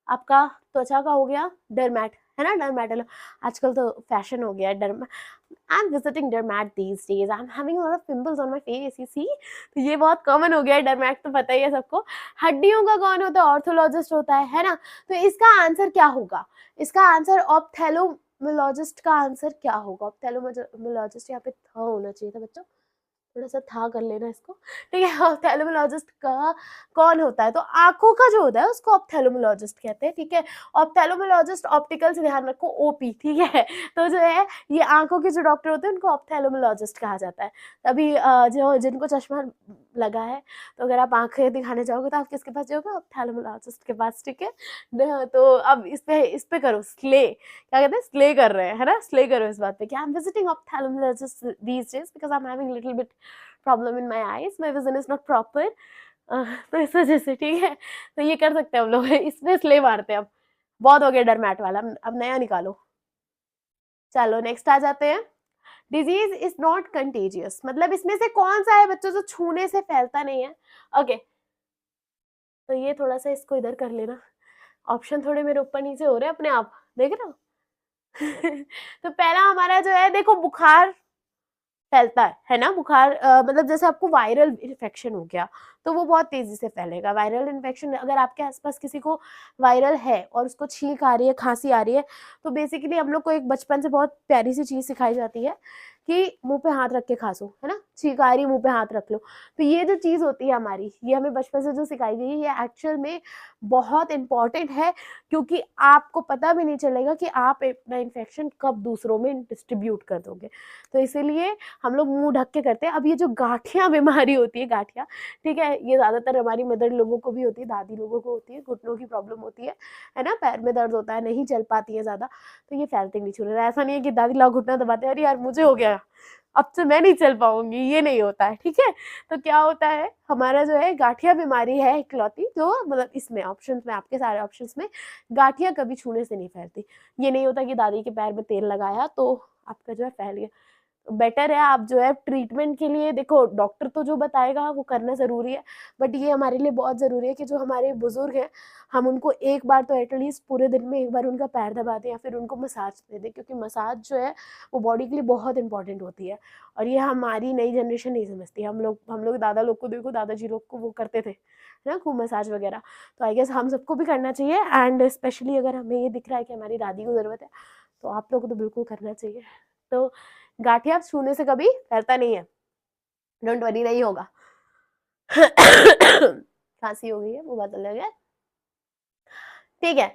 आपका, त्वचा का हो गया डरमैट, है ना, डरमैटोलॉजी। आजकल तो फैशन हो गया है derm, I am visiting dermat these days, I am having lot of pimples on my face, you see, तो ये बहुत कॉमन हो गया है, डरमैट तो पता ही है सबको। हड्डियों का कौन होता है? ऑर्थोलॉजिस्ट होता है ना, तो इसका आंसर क्या होगा? इसका आंसर ऑप्थेल्मोलॉजिस्ट का आंसर क्या होगा? ऑप्थेल्मोलॉजिस्ट यहाँ पे था होना चाहिए था बच्चों, थोड़ा सा था कर लेना इसको। ठीक है, ऑप्थेल्मोलॉजिस्ट का कौन होता है? तो आंखों का जो होता है उसको ऑप्थेल्मोलॉजिस्ट कहते हैं। ठीक है, ऑप्थेल्मोलॉजिस्ट, ऑप्टिकल से ध्यान रखो, ओपी। ठीक है, तो जो है ये आंखों के जो डॉक्टर होते हैं उनको ऑप्थेल्मोलॉजिस्ट कहा जाता है। तभी जो जिनको चश्मा लगा है, तो अगर आप आंखें दिखाने जाओगे तो आप किसके पास जाओगे? ऑप्थेल्मोलॉजिस्ट के पास। ठीक है, तो अब इस पे करो स्ले, क्या कहते हैं, स्ले कर रहे हैं, है ना, स्ले करो इस बात पे कि आई am visiting ophthalmologist these days because I'm having a little bit problem in my eyes, my vision is not proper, तो इस वजह से, ठीक है, तो ये कर सकते हैं हम लोग। इसमें स्ले मारते हैं अब, बहुत हो गया डर मैट वाला, अब नया निकालो। चलो नेक्स्ट आ जाते हैं। डिजीज इज नॉट कंटेजियस, मतलब इसमें से कौन सा है बच्चों जो छूने से फैलता नहीं है? ओके, तो ये थोड़ा सा इसको इधर कर लेना, ऑप्शन थोड़े मेरे ऊपर नीचे हो रहे हैं अपने आप, देख रहे हो? तो पहला हमारा जो है, देखो बुखार फैलता है ना, बुखार मतलब जैसे आपको वायरल इन्फेक्शन हो गया तो वो बहुत तेजी से फैलेगा। वायरल इन्फेक्शन, अगर आपके आसपास किसी को वायरल है और उसको छींक आ रही है, खांसी आ रही है, तो बेसिकली हम लोग को एक बचपन से बहुत प्यारी सी चीज सिखाई जाती है कि मुंह पे हाथ रख के खांसो, है ना, छींक आ रही, मुंह पे हाथ रख लो। तो ये जो चीज होती है हमारी, ये हमें बचपन से जो सिखाई गई है, ये एक्चुअल में बहुत इंपॉर्टेंट है, क्योंकि आपको पता भी नहीं चलेगा कि आप अपना इन्फेक्शन कब दूसरों में डिस्ट्रीब्यूट कर दोगे। तो इसीलिए हम लोग मुंह ढक के करते हैं। अब ये जो गांठिया बीमारी होती है, गांठिया, ठीक है, ये ज्यादातर हमारी मदर लोगों को भी होती है, दादी लोगों को होती है, घुटनों की प्रॉब्लम होती है ना, पैर में दर्द होता है, नहीं चल पाती है ज्यादा, तो ये फैलते नहीं छू रहे। ऐसा नहीं है कि दादी लोग घुटना दबाते हैं, अरे यार मुझे हो गया, अब से मैं नहीं चल पाऊंगी, ये नहीं होता है, ठीक है। तो क्या होता है, हमारा जो है गांठिया बीमारी है इकलौती, जो मतलब इसमें ऑप्शंस में, आपके सारे ऑप्शंस में गांठिया कभी छूने से नहीं फैलती। ये नहीं होता कि दादी के पैर में तेल लगाया तो आपका जो है फैल गया। बेटर है आप जो है ट्रीटमेंट के लिए, देखो डॉक्टर तो जो बताएगा वो करना ज़रूरी है, बट ये हमारे लिए बहुत ज़रूरी है कि जो हमारे बुजुर्ग हैं, हम उनको एक बार तो एटलीस्ट पूरे दिन में एक बार उनका पैर दबा दें या फिर उनको मसाज दे दें, क्योंकि मसाज जो है वो बॉडी के लिए बहुत इंपॉर्टेंट होती है। और ये हमारी नई जनरेशन नहीं समझती। हम लोग दादा लोग को देखो, दादाजी लोग को वो करते थे, है ना, खूब मसाज वगैरह। तो आई गेस हम सबको भी करना चाहिए, एंड स्पेशली अगर हमें ये दिख रहा है कि हमारी दादी को ज़रूरत है, तो आप लोगों को तो बिल्कुल करना चाहिए। तो गांठिया छूने से कभी फैलता नहीं है, डोंट वरी, नहीं होगा। खांसी हो गई है, मुंह बदल गया, ठीक है।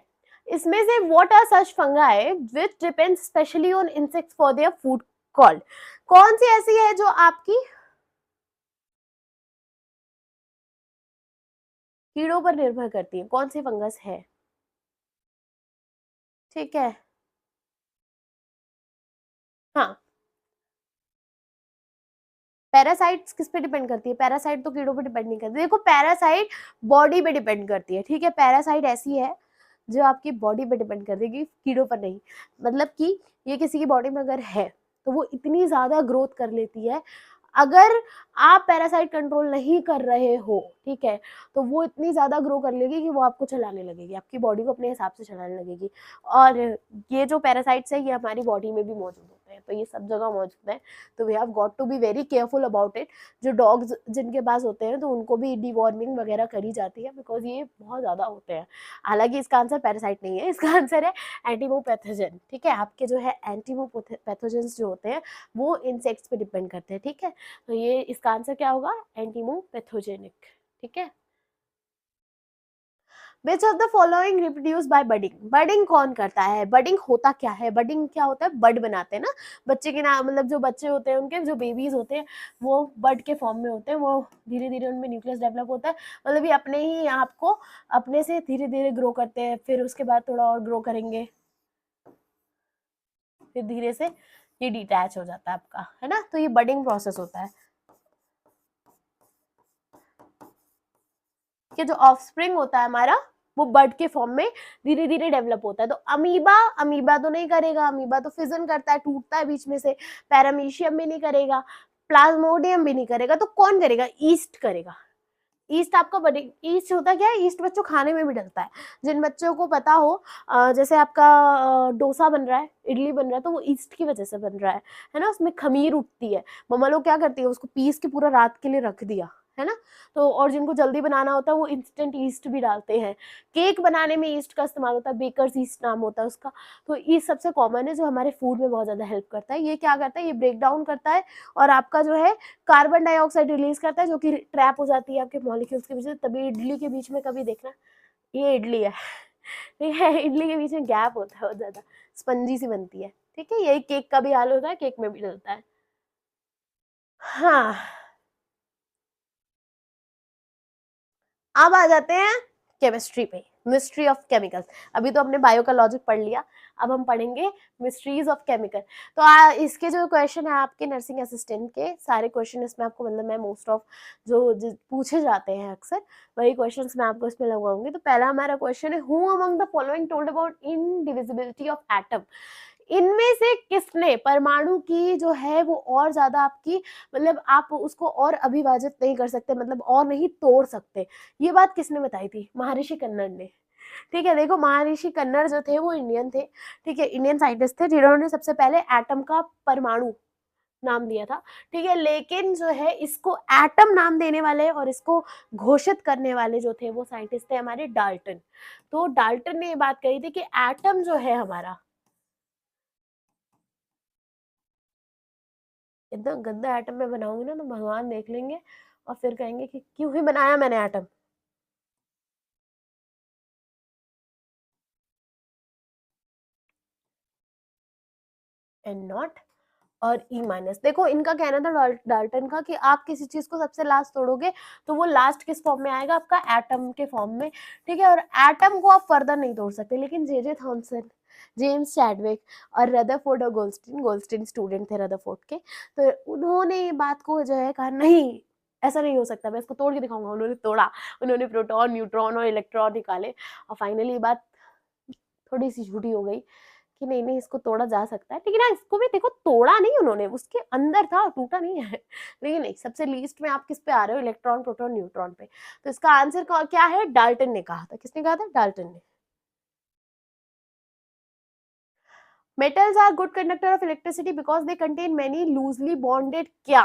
इसमें से what are such fungi which depends specially on insects for their food called, कौन सी ऐसी है जो आपकी कीड़ों पर निर्भर करती है, कौन सी फंगस है? ठीक है, हाँ, पैरासाइट्स किस पे डिपेंड करती है? पैरासाइट तो कीड़ों पे डिपेंड नहीं करती। देखो पैरासाइट बॉडी पे डिपेंड करती है, ठीक है, पैरासाइट ऐसी है जो आपकी बॉडी पे डिपेंड करती है, कि कीड़ों पर नहीं। मतलब कि ये किसी की बॉडी में अगर है तो वो इतनी ज्यादा ग्रोथ कर लेती है, अगर आप पैरासाइट कंट्रोल नहीं कर रहे हो, ठीक है, तो वो इतनी ज्यादा ग्रो कर लेगी कि वो आपको चलाने लगेगी, आपकी बॉडी को अपने हिसाब से चलाने लगेगी। और ये जो पैरासाइट्स है ये हमारी बॉडी में भी मौजूद होते हैं, तो ये सब जगह मौजूद है। तो we have got to be very careful about it. जो डॉग्स जिनके पास होते हैं तो उनको भी डिवॉर्मिंग वगैरह करी जाती है, बिकॉज ये बहुत ज्यादा होते हैं। हालांकि इसका आंसर पैरासाइट नहीं है, इसका आंसर है एंटीमोपैथोजन, ठीक है। आपके जो है एंटीमोपैथोजेंस जो होते हैं वो इंसेक्ट्स पे डिपेंड करते हैं, ठीक है। तो ये इसका आंसर क्या होगा? एंटीमोपैथोजेनिक, ठीक है। Which of the following reproduce by budding, budding कौन करता है? बडिंग होता क्या है? बडिंग क्या होता है? बड बनाते हैं ना बच्चे के नाम, मतलब जो बच्चे होते हैं उनके जो बेबीज होते हैं वो बड के फॉर्म में होते हैं, वो धीरे धीरे उनमें न्यूक्लियस डेवलप होता है, मतलब ये अपने ही आपको अपने से धीरे धीरे ग्रो करते हैं, फिर उसके बाद थोड़ा और ग्रो करेंगे, फिर धीरे से ये डिटैच हो जाता है आपका, है ना। तो ये बडिंग प्रोसेस होता है कि जो ऑफस्प्रिंग होता है हमारा वो बर्ड के फॉर्म में धीरे धीरे डेवलप होता है। तो अमीबा, अमीबा तो नहीं करेगा, अमीबा तो फिजन करता है, टूटता है बीच में से। पैरामीशियम भी नहीं करेगा, प्लाज्मोडियम भी नहीं करेगा, तो कौन करेगा? ईस्ट करेगा। ईस्ट आपका बड़ी, ईस्ट होता क्या है? ईस्ट बच्चों खाने में भी डलता है। जिन बच्चों को पता हो जैसे आपका डोसा बन रहा है, इडली बन रहा है, तो वो ईस्ट की वजह से बन रहा है ना, उसमें खमीर उठती है। मम्मा लोग क्या करती है, उसको पीस के पूरा रात के लिए रख दिया, है ना। तो और जिनको जल्दी बनाना होता है वो इंस्टेंट ईस्ट भी डालते हैं। केक बनाने में ईस्ट का इस्तेमाल होता है, बेकर्स ईस्ट नाम होता है उसका। तो ईस्ट सबसे कॉमन है जो हमारे फूड में बहुत ज्यादा हेल्प करता है। ये क्या करता है? ये ब्रेक डाउन करता है और आपका जो है कार्बन डाइऑक्साइड रिलीज करता है, जो कि ट्रैप हो जाती है आपके मॉलिक्यूल्स के बीच में। तभी इडली के बीच में कभी देखना, ये इडली है, ठीक है, इडली के बीच में गैप होता है बहुत ज्यादा, स्पंजी सी बनती है, ठीक है। यही केक का भी हाल होता है, केक में भी डलता है। हाँ, अब आ जाते हैं केमिस्ट्री पे। Mystery of chemicals. अभी तो हमने बायो का लॉजिक पढ़ लिया, अब हम पढ़ेंगे मिस्ट्रीज ऑफ केमिकल। तो इसके जो क्वेश्चन है आपके नर्सिंग असिस्टेंट के, सारे क्वेश्चन इसमें आपको मतलब मैं मोस्ट ऑफ जो पूछे जाते हैं अक्सर वही क्वेश्चंस मैं आपको इसमें लगवाऊंगी। तो पहला हमारा क्वेश्चन है, who among the following told about indivisibility of atom. इनमें से किसने परमाणु की जो है वो और ज्यादा आपकी मतलब आप उसको और अभिभाजित नहीं कर सकते, मतलब और नहीं तोड़ सकते, ये बात किसने बताई थी? महर्षि कन्नड़ ने। ठीक है, देखो महर्षि कन्नड़ जो थे वो इंडियन थे, ठीक है, इंडियन साइंटिस्ट थे जिन्होंने सबसे पहले एटम का परमाणु नाम दिया था। ठीक है, लेकिन जो है इसको एटम नाम देने वाले और इसको घोषित करने वाले जो थे वो साइंटिस्ट थे हमारे डाल्टन। तो डाल्टन ने ये बात कही थी कि एटम जो है हमारा, इतना गंदा एटम में बनाऊंगी ना तो भगवान देख लेंगे और फिर कहेंगे कि क्यों ही बनाया मैंने एटम। एंड नॉट और ई माइनस। देखो इनका कहना था डाल्टन का कि आप किसी चीज को सबसे लास्ट तोड़ोगे तो वो लास्ट किस फॉर्म में आएगा? आपका एटम के फॉर्म में। ठीक है, और एटम को आप फर्दर नहीं तोड़ सकते, लेकिन जे थॉमसन, जेम्स चैडविक और रदरफोर्ड और गोल्डस्टीन स्टूडेंट थे रदरफोर्ड के, तो उन्होंने ये बात को जो है कहा नहीं ऐसा नहीं हो सकता, मैं इसको तोड़ के दिखाऊंगा। उन्होंने तोड़ा, उन्होंने प्रोटॉन, न्यूट्रॉन और इलेक्ट्रॉन निकाले और फाइनली ये बात थोड़ी सी झूठी हो गई कि नहीं नहीं इसको तोड़ा जा सकता है। लेकिन हाँ, इसको भी देखो तोड़ा नहीं उन्होंने, उसके अंदर था, टूटा नहीं है। लेकिन नहीं, सबसे लीस्ट में आप किस पे आ रहे हो? इलेक्ट्रॉन, प्रोटॉन, न्यूट्रॉन पे। तो इसका आंसर क्या है? डाल्टन ने कहा था। किसने कहा था? डाल्टन ने। Metals are good conductor of electricity because they contain many loosely bonded क्या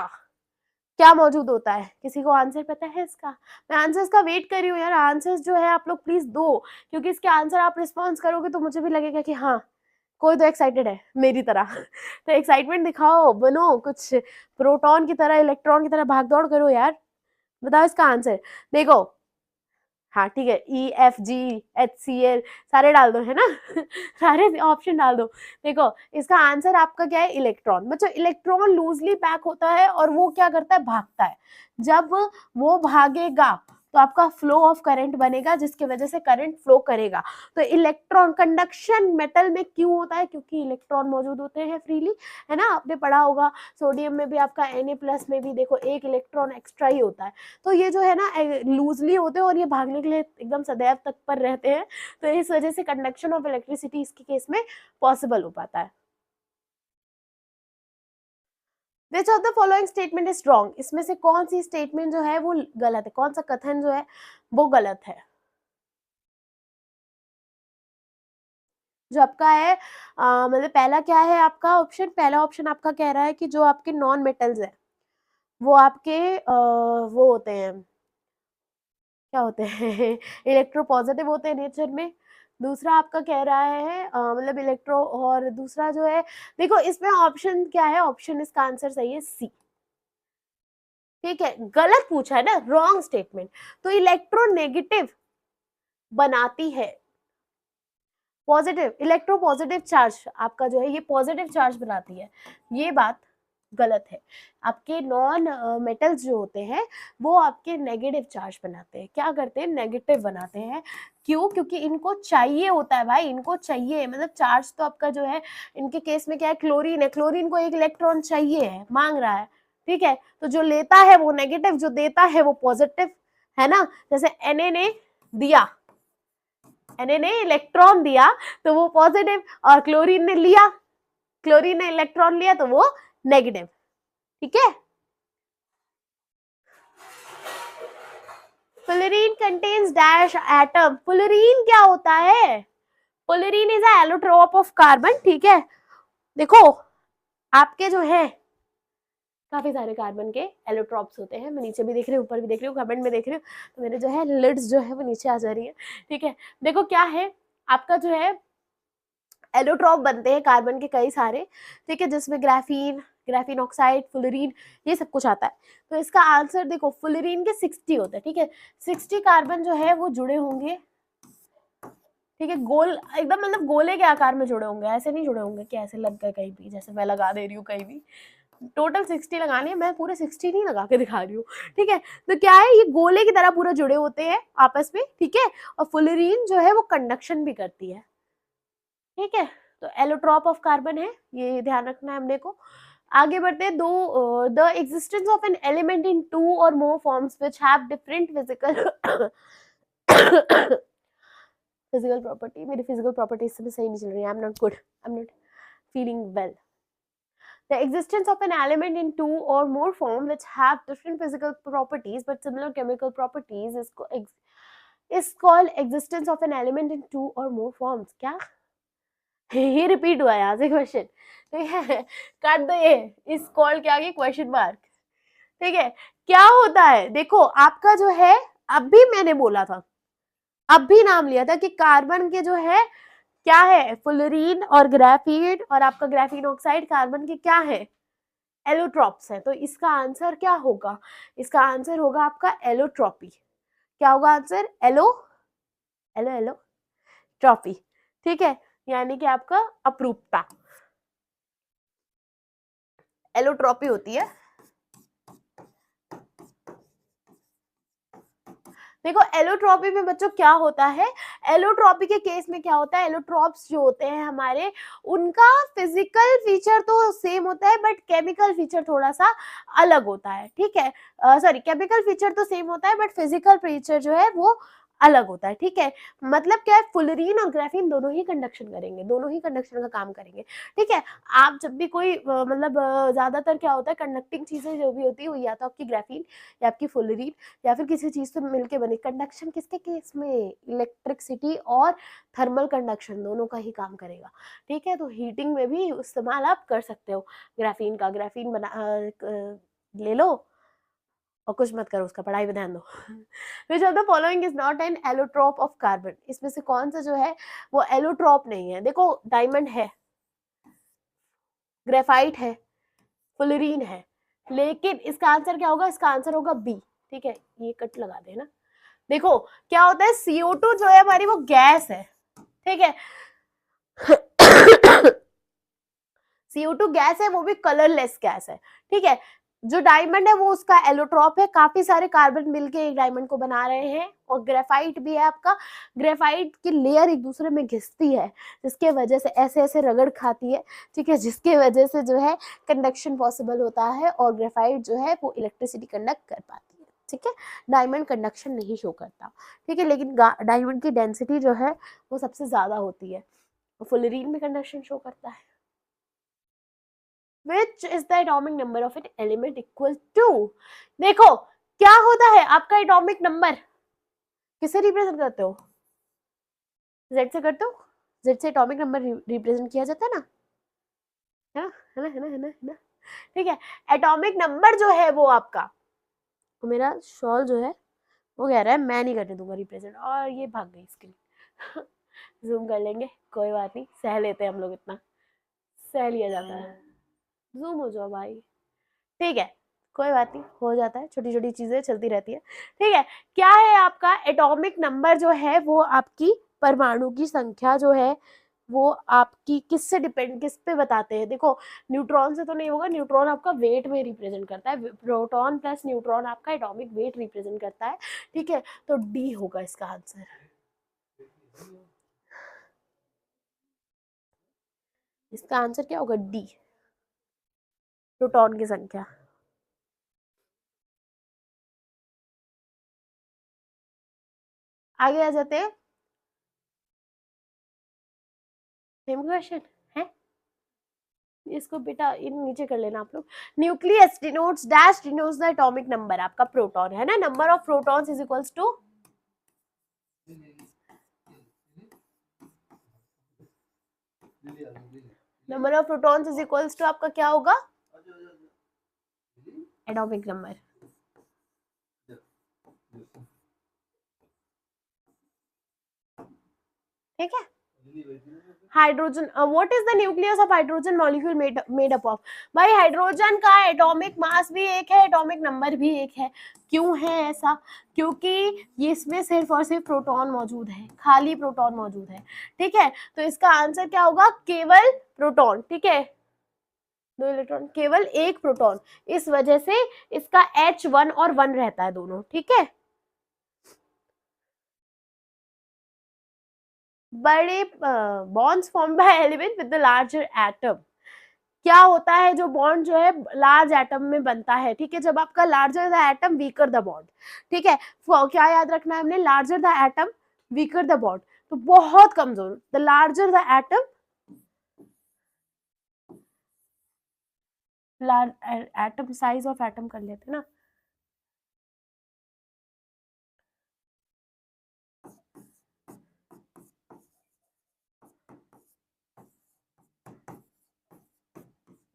क्या मौजूद होता है? किसी को आंसर पता है इसका? मैं आंसर्स का वेट कर रही हूँ यार, आंसर्स जो है आप लोग प्लीज दो, क्योंकि इसके आंसर आप रिस्पॉन्स करोगे तो मुझे भी लगेगा कि हाँ कोई तो एक्साइटेड है मेरी तरह। तो एक्साइटमेंट दिखाओ, बनो कुछ प्रोटॉन की तरह, इलेक्ट्रॉन की तरह भाग दौड़ करो यार। बताओ इसका आंसर। देखो हाँ ठीक है, E F G H C L सारे डाल दो, है ना। सारे ऑप्शन डाल दो। देखो इसका आंसर आपका क्या है? इलेक्ट्रॉन। बच्चों इलेक्ट्रॉन लूजली पैक होता है और वो क्या करता है? भागता है। जब वो भागेगा तो आपका फ्लो ऑफ करंट बनेगा, जिसकी वजह से करंट फ्लो करेगा। तो इलेक्ट्रॉन कंडक्शन मेटल में क्यों होता है? क्योंकि इलेक्ट्रॉन मौजूद होते हैं फ्रीली, है ना। आपने पढ़ा होगा सोडियम में भी आपका Na+ में भी देखो एक इलेक्ट्रॉन एक्स्ट्रा ही होता है। तो ये जो है ना लूजली होते हैं और ये भागने के लिए एकदम सदैव तत्पर रहते हैं, तो इस वजह से कंडक्शन ऑफ इलेक्ट्रिसिटी इसके केस में पॉसिबल हो पाता है। Which of the following statement is wrong? इसमें से कौन सी स्टेटमेंट जो है वो गलत है, कौन सा कथन जो है वो गलत है? जो आपका है मतलब पहला क्या है आपका ऑप्शन? पहला ऑप्शन आपका कह रहा है कि जो आपके नॉन मेटल्स है वो आपके वो होते हैं, क्या होते हैं? इलेक्ट्रो पॉजिटिव होते हैं नेचर में। दूसरा आपका कह रहा है मतलब इलेक्ट्रो, और दूसरा जो है देखो इसमें ऑप्शन क्या है? ऑप्शन इसका आंसर सही है सी। ठीक है, गलत पूछा है ना, रॉन्ग स्टेटमेंट। तो इलेक्ट्रोनेगेटिव बनाती है पॉजिटिव, इलेक्ट्रो पॉजिटिव चार्ज आपका जो है ये पॉजिटिव चार्ज बनाती है, ये बात गलत है। आपके नॉन मेटल्स जो होते हैं वो आपके नेगेटिव चार्ज बनाते हैं। क्या करते हैं? नेगेटिव बनाते हैं। क्यों? क्योंकि इनको चाहिए होता है भाई, इनको चाहिए, मतलब चार्ज तो आपका जो है इनके केस में क्या है? क्लोरीन है, क्लोरीन को एक इलेक्ट्रॉन चाहिए है, मांग रहा है। ठीक है, तो जो लेता है वो नेगेटिव, जो देता है वो पॉजिटिव, है ना। जैसे Na ने दिया, Na ने इलेक्ट्रॉन दिया तो वो पॉजिटिव, और क्लोरीन ने लिया, क्लोरीन ने इलेक्ट्रॉन लिया तो वो नेगेटिव। ठीक है, fullerene contains dash atom. Fullerene क्या होता है? Fullerene is allotrope of carbon. ठीक है, देखो आपके जो है काफी सारे कार्बन के एलोट्रॉप्स होते हैं, मैं नीचे भी देख रही हूँ, ऊपर भी देख रही हूँ, कमेंट में देख रही हूँ, तो मेरे जो है लिड्स जो है वो नीचे आ जा रही है। ठीक है, देखो क्या है आपका जो है एलोट्रॉप बनते हैं कार्बन के कई सारे, ठीक है, जिसमें ग्राफीन, ग्राफीन ऑक्साइड, फुलरीन, ये सब कुछ आता है। तो इसका आंसर देखो फुलरीन के 60 होते हैं। ठीक है, 60 कार्बन जो है वो जुड़े होंगे, ठीक है, गोल एकदम, मतलब गोले के आकार में जुड़े होंगे, ऐसे नहीं जुड़े होंगे कि ऐसे लग गए कहीं भी, जैसे मैं लगा दे रही हूँ कहीं भी। टोटल 60 लगाने हैं, मैं पूरे 60 नहीं लगा के दिखा रही हूँ, ठीक है। तो क्या है, ये गोले की तरह पूरा जुड़े होते हैं आपस में, ठीक है। और फुलरीन जो है वो कंडक्शन भी करती है, ठीक है। तो एलोट्रॉप ऑफ कार्बन है, ये ध्यान रखना है हमने को। आगे बढ़ते हैं, दो the existence of an element in 2 और मोर forms which have different physical physical property, मेरी फिजिकल प्रॉपर्टी इस समय सही नहीं चल रही है, I am not good, I am not feeling well. The existence of an element in 2 or more forms which have different physical properties but similar chemical properties is called existence of an element in 2 or more forms. क्या ये repeat हुआ यहाँ से question, ठीक है, काट दो ये, इस कॉल के आगे क्वेश्चन मार्क, ठीक है। क्या होता है, देखो आपका जो है, अभी मैंने बोला था, अभी नाम लिया था कि कार्बन के जो है क्या है, फुलरीन और ग्राफीन, और आपका ग्राफीन ऑक्साइड कार्बन के क्या है, एलोट्रॉप्स है। तो इसका आंसर क्या होगा, इसका आंसर होगा आपका एलोट्रॉपी। क्या होगा answer, allo allo allotropy, ठीक है, यानी कि आपका अपरूपता एलोट्रॉपी होती है। देखो एलोट्रॉपी में बच्चों क्या होता है, एलोट्रॉपी के केस में क्या होता है, एलोट्रॉप्स जो होते हैं हमारे, उनका फिजिकल फीचर तो सेम होता है बट केमिकल फीचर थोड़ा सा अलग होता है, ठीक है। सॉरी, केमिकल फीचर तो सेम होता है बट फिजिकल फीचर जो है वो अलग होता है, ठीक है। मतलब क्या है, फुलरीन और ग्राफीन दोनों ही कंडक्शन करेंगे, दोनों ही कंडक्शन का काम करेंगे, ठीक है। आप जब भी कोई मतलब ज्यादातर क्या होता है, कंडक्टिंग चीजें जो भी होती है वो या तो आपकी ग्राफीन या आपकी फुलरीन या फिर किसी चीज से मिलके बने। कंडक्शन किसके केस में, इलेक्ट्रिसिटी और थर्मल कंडक्शन दोनों का ही काम करेगा, ठीक है। तो हीटिंग में भी इस्तेमाल आप कर सकते हो ग्राफीन का, ग्राफीन ले लो और कुछ मत करो, उसका पढ़ाई पे ध्यान दो। विच of the following is not an allotrope of carbon, इसमें से कौन सा जो है वो एलोट्रॉप नहीं है। देखो डायमंड है, ग्रेफाइट है, फुलरीन है, लेकिन इसका आंसर क्या होगा, इसका आंसर होगा बी, ठीक है। ये कट लगा देना। देखो क्या होता है, CO2 जो है हमारी वो गैस है, ठीक है। CO2 गैस है, वो भी कलरलेस गैस है, ठीक है। जो डायमंड है वो उसका एलोट्रॉप है, काफी सारे कार्बन मिलके एक डायमंड को बना रहे हैं। और ग्रेफाइट भी है आपका, ग्रेफाइट की लेयर एक दूसरे में घिसती है, जिसके वजह से ऐसे ऐसे रगड़ खाती है, ठीक है, जिसके वजह से जो है कंडक्शन पॉसिबल होता है और ग्रेफाइट जो है वो इलेक्ट्रिसिटी कंडक्ट कर पाती है, ठीक है। डायमंड कंडक्शन नहीं शो करता, ठीक है, लेकिन डायमंड की डेंसिटी जो है वो सबसे ज्यादा होती है। फुलरीन में कंडक्शन शो करता है। Which is the atomic number of an element equal to? देखो क्या होता है आपका एटॉमिक नंबर, किसे रिप्रेजेंट करते हो, Z से करते हो, Z से एटॉमिक नंबर रिप्रेजेंट किया जाता है ना, है ना, है ना, है ना, है ना, है ना, ठीक है। एटॉमिक नंबर जो है वो आपका, तो मेरा शॉल जो है वो कह रहा है मैं नहीं करने दूंगा रिप्रेजेंट, और ये भाग गई स्क्रीन। जूम कर लेंगे, कोई बात नहीं, सह लेते हैं हम लोग, इतना सह लिया जाता है। जूम हो जाओ भाई, ठीक है, कोई बात नहीं, हो जाता है, छोटी छोटी चीजें चलती रहती है, ठीक है। क्या है आपका एटॉमिक नंबर जो है वो आपकी परमाणु की संख्या जो है वो आपकी किससे डिपेंड, किस पे बताते हैं। देखो न्यूट्रॉन से तो नहीं होगा, न्यूट्रॉन आपका वेट में रिप्रेजेंट करता है, प्रोटॉन प्लस न्यूट्रॉन आपका एटॉमिक वेट रिप्रेजेंट करता है, ठीक है। तो डी होगा इसका आंसर, इसका आंसर क्या होगा, डी, प्रोटॉन की संख्या। आगे आ जाते हैं, सेम क्वेश्चन है, इसको बेटा इन नीचे कर लेना आप लोग। Nucleus denotes dash, denotes the atomic number, आपका प्रोटॉन है ना, number of protons is equals to, number of protons is equals to आपका क्या होगा, एटॉमिक नंबर, ठीक है। Hydrogen, what is the nucleus of hydrogen molecule made up of, भाई hydrogen का एटॉमिक मास भी एक है, एटॉमिक नंबर भी एक है। क्यों है ऐसा, क्योंकि ये इसमें सिर्फ और सिर्फ प्रोटॉन मौजूद है, खाली प्रोटॉन मौजूद है, ठीक है। तो इसका आंसर क्या होगा, केवल प्रोटॉन, ठीक है। 2 इलेक्ट्रॉन, केवल एक प्रोटॉन, इस वजह से इसका H1 और 1 रहता है दोनों, ठीक है। बड़े bonds form by element with the larger atom, क्या होता है जो बॉन्ड जो है लार्ज एटम में बनता है, ठीक है, जब आपका larger the atom weaker the bond, ठीक है, क्या याद रखना है हमने, larger the atom weaker the bond, तो बहुत कमजोर, the larger the atom, atom size of atom कर लेते ना,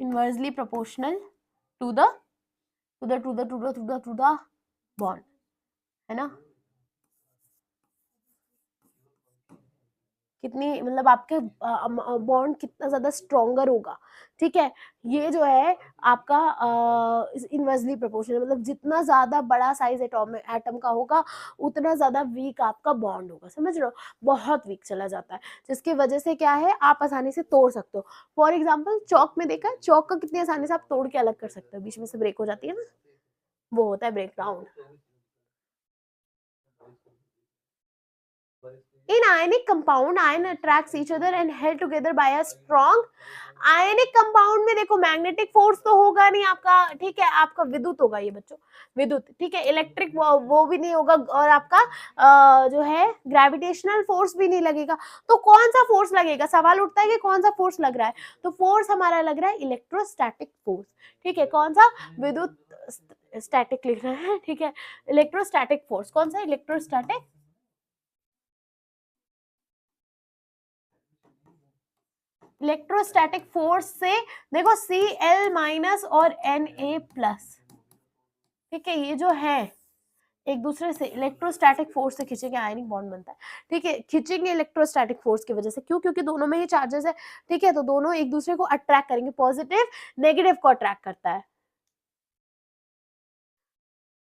inversely proportional to the bond, है ना, कितनी मतलब आपके बॉन्ड कितना ज्यादा स्ट्रोंगर होगा, ठीक है, ये जो है आपका इनवर्सली प्रोपोर्शनल, मतलब जितना ज्यादा बड़ा साइज एटम का होगा उतना ज्यादा वीक आपका बॉन्ड होगा, समझ रहे हो, बहुत वीक चला जाता है, जिसकी वजह से क्या है आप आसानी से तोड़ सकते हो। फॉर एग्जाम्पल चौक में देखा, चौक का कितनी आसानी से आप तोड़ के अलग कर सकते हो, बीच में से ब्रेक हो जाती है ना, वो होता है break down. In ionic compound, ion attracts each other and held together by a strong ionic compound में देखो मैग्नेटिक फोर्स तो होगा नहीं आपका, ठीक है, आपका विद्युत होगा ये बच्चों, विद्युत, ठीक है, इलेक्ट्रिक वो भी नहीं होगा, और आपका जो है ग्रेविटेशनल फोर्स भी नहीं लगेगा, तो कौन सा फोर्स लगेगा, सवाल उठता है कि कौन सा फोर्स लग रहा है, तो फोर्स हमारा लग रहा है इलेक्ट्रोस्टैटिक फोर्स, ठीक है, कौन सा, विद्युत स्टैटिक लिख रहे हैं, ठीक है, इलेक्ट्रोस्टैटिक फोर्स, कौन सा, इलेक्ट्रोस्टैटिक, इलेक्ट्रोस्टैटिक फोर्स से देखो Cl माइनस और Na प्लस, ठीक है, ये जो है एक दूसरे से इलेक्ट्रोस्टैटिक फोर्स से खींचेंगे, आयनिक बॉन्ड बनता है, ठीक है, खींचेंगे इलेक्ट्रोस्टैटिक फोर्स की वजह से, क्यों, क्योंकि दोनों में ही चार्जेस है, ठीक है, तो दोनों एक दूसरे को अट्रैक्ट करेंगे, पॉजिटिव नेगेटिव को अट्रैक्ट करता है।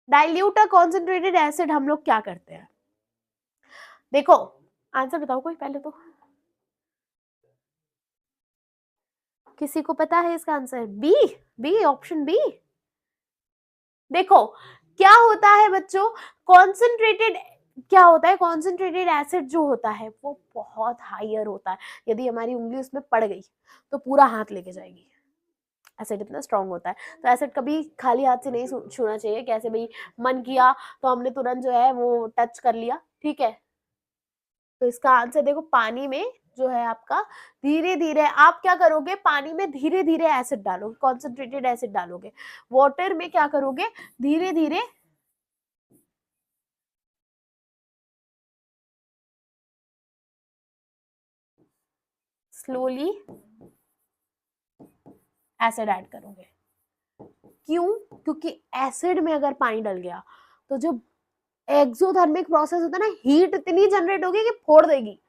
डाइल्यूट कॉन्सेंट्रेटेड एसिड हम लोग क्या करते हैं, देखो आंसर बताओ कोई पहले, तो किसी को पता है इसका answer, B, B, option B. देखो क्या होता है बच्चों, कॉन्सेंट्रेटेड, क्या होता है, कॉन्सेंट्रेटेड एसिड जो होता है वो बहुत हायर होता है, यदि हमारी उंगली उसमें पड़ गई तो पूरा हाथ लेके जाएगी, एसिड इतना स्ट्रांग होता है, तो एसिड कभी खाली हाथ से नहीं छूना चाहिए, कैसे भाई मन किया तो हमने तुरंत जो है वो टच कर लिया, ठीक है, तो इसका आंसर देखो पानी में जो है आपका धीरे धीरे आप क्या करोगे, पानी में धीरे धीरे एसिड डालोगे, कॉन्सेंट्रेटेड एसिड डालोगे, वाटर में क्या करोगे, धीरे धीरे स्लोली एसिड ऐड करोगे, क्यों, क्योंकि एसिड में अगर पानी डल गया तो जो एक्सोथर्मिक प्रोसेस होता है ना, हीट इतनी जनरेट होगी कि फोड़ देगी,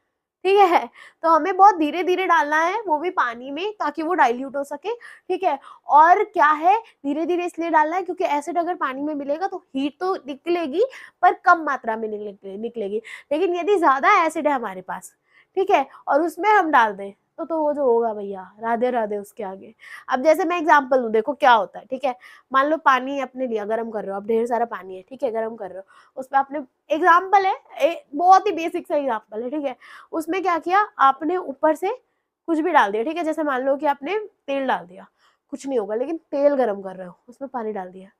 ठीक है, तो हमें बहुत धीरे धीरे डालना है, वो भी पानी में, ताकि वो डाइल्यूट हो सके, ठीक है, और क्या है धीरे धीरे इसलिए डालना है क्योंकि एसिड अगर पानी में मिलेगा तो हीट तो निकलेगी पर कम मात्रा में निकलेगी, लेकिन यदि ज्यादा एसिड है हमारे पास, ठीक है, और उसमें हम डाल दें तो वो जो होगा भैया राधे राधे उसके आगे। अब जैसे मैं एग्जांपल दूं, देखो क्या होता है, ठीक है, मान लो पानी आपने लिया, गर्म कर रहे हो, अब ढेर सारा पानी है, ठीक है, गर्म कर रहे हो, उसमें आपने, एग्जाम्पल है, बहुत ही बेसिक सा एग्जाम्पल है, ठीक है, उसमें क्या किया आपने, ऊपर से कुछ भी डाल दिया, ठीक है, जैसे मान लो कि आपने तेल डाल दिया, कुछ नहीं होगा, लेकिन तेल गर्म कर रहे हो, उसमें पानी डाल दिया,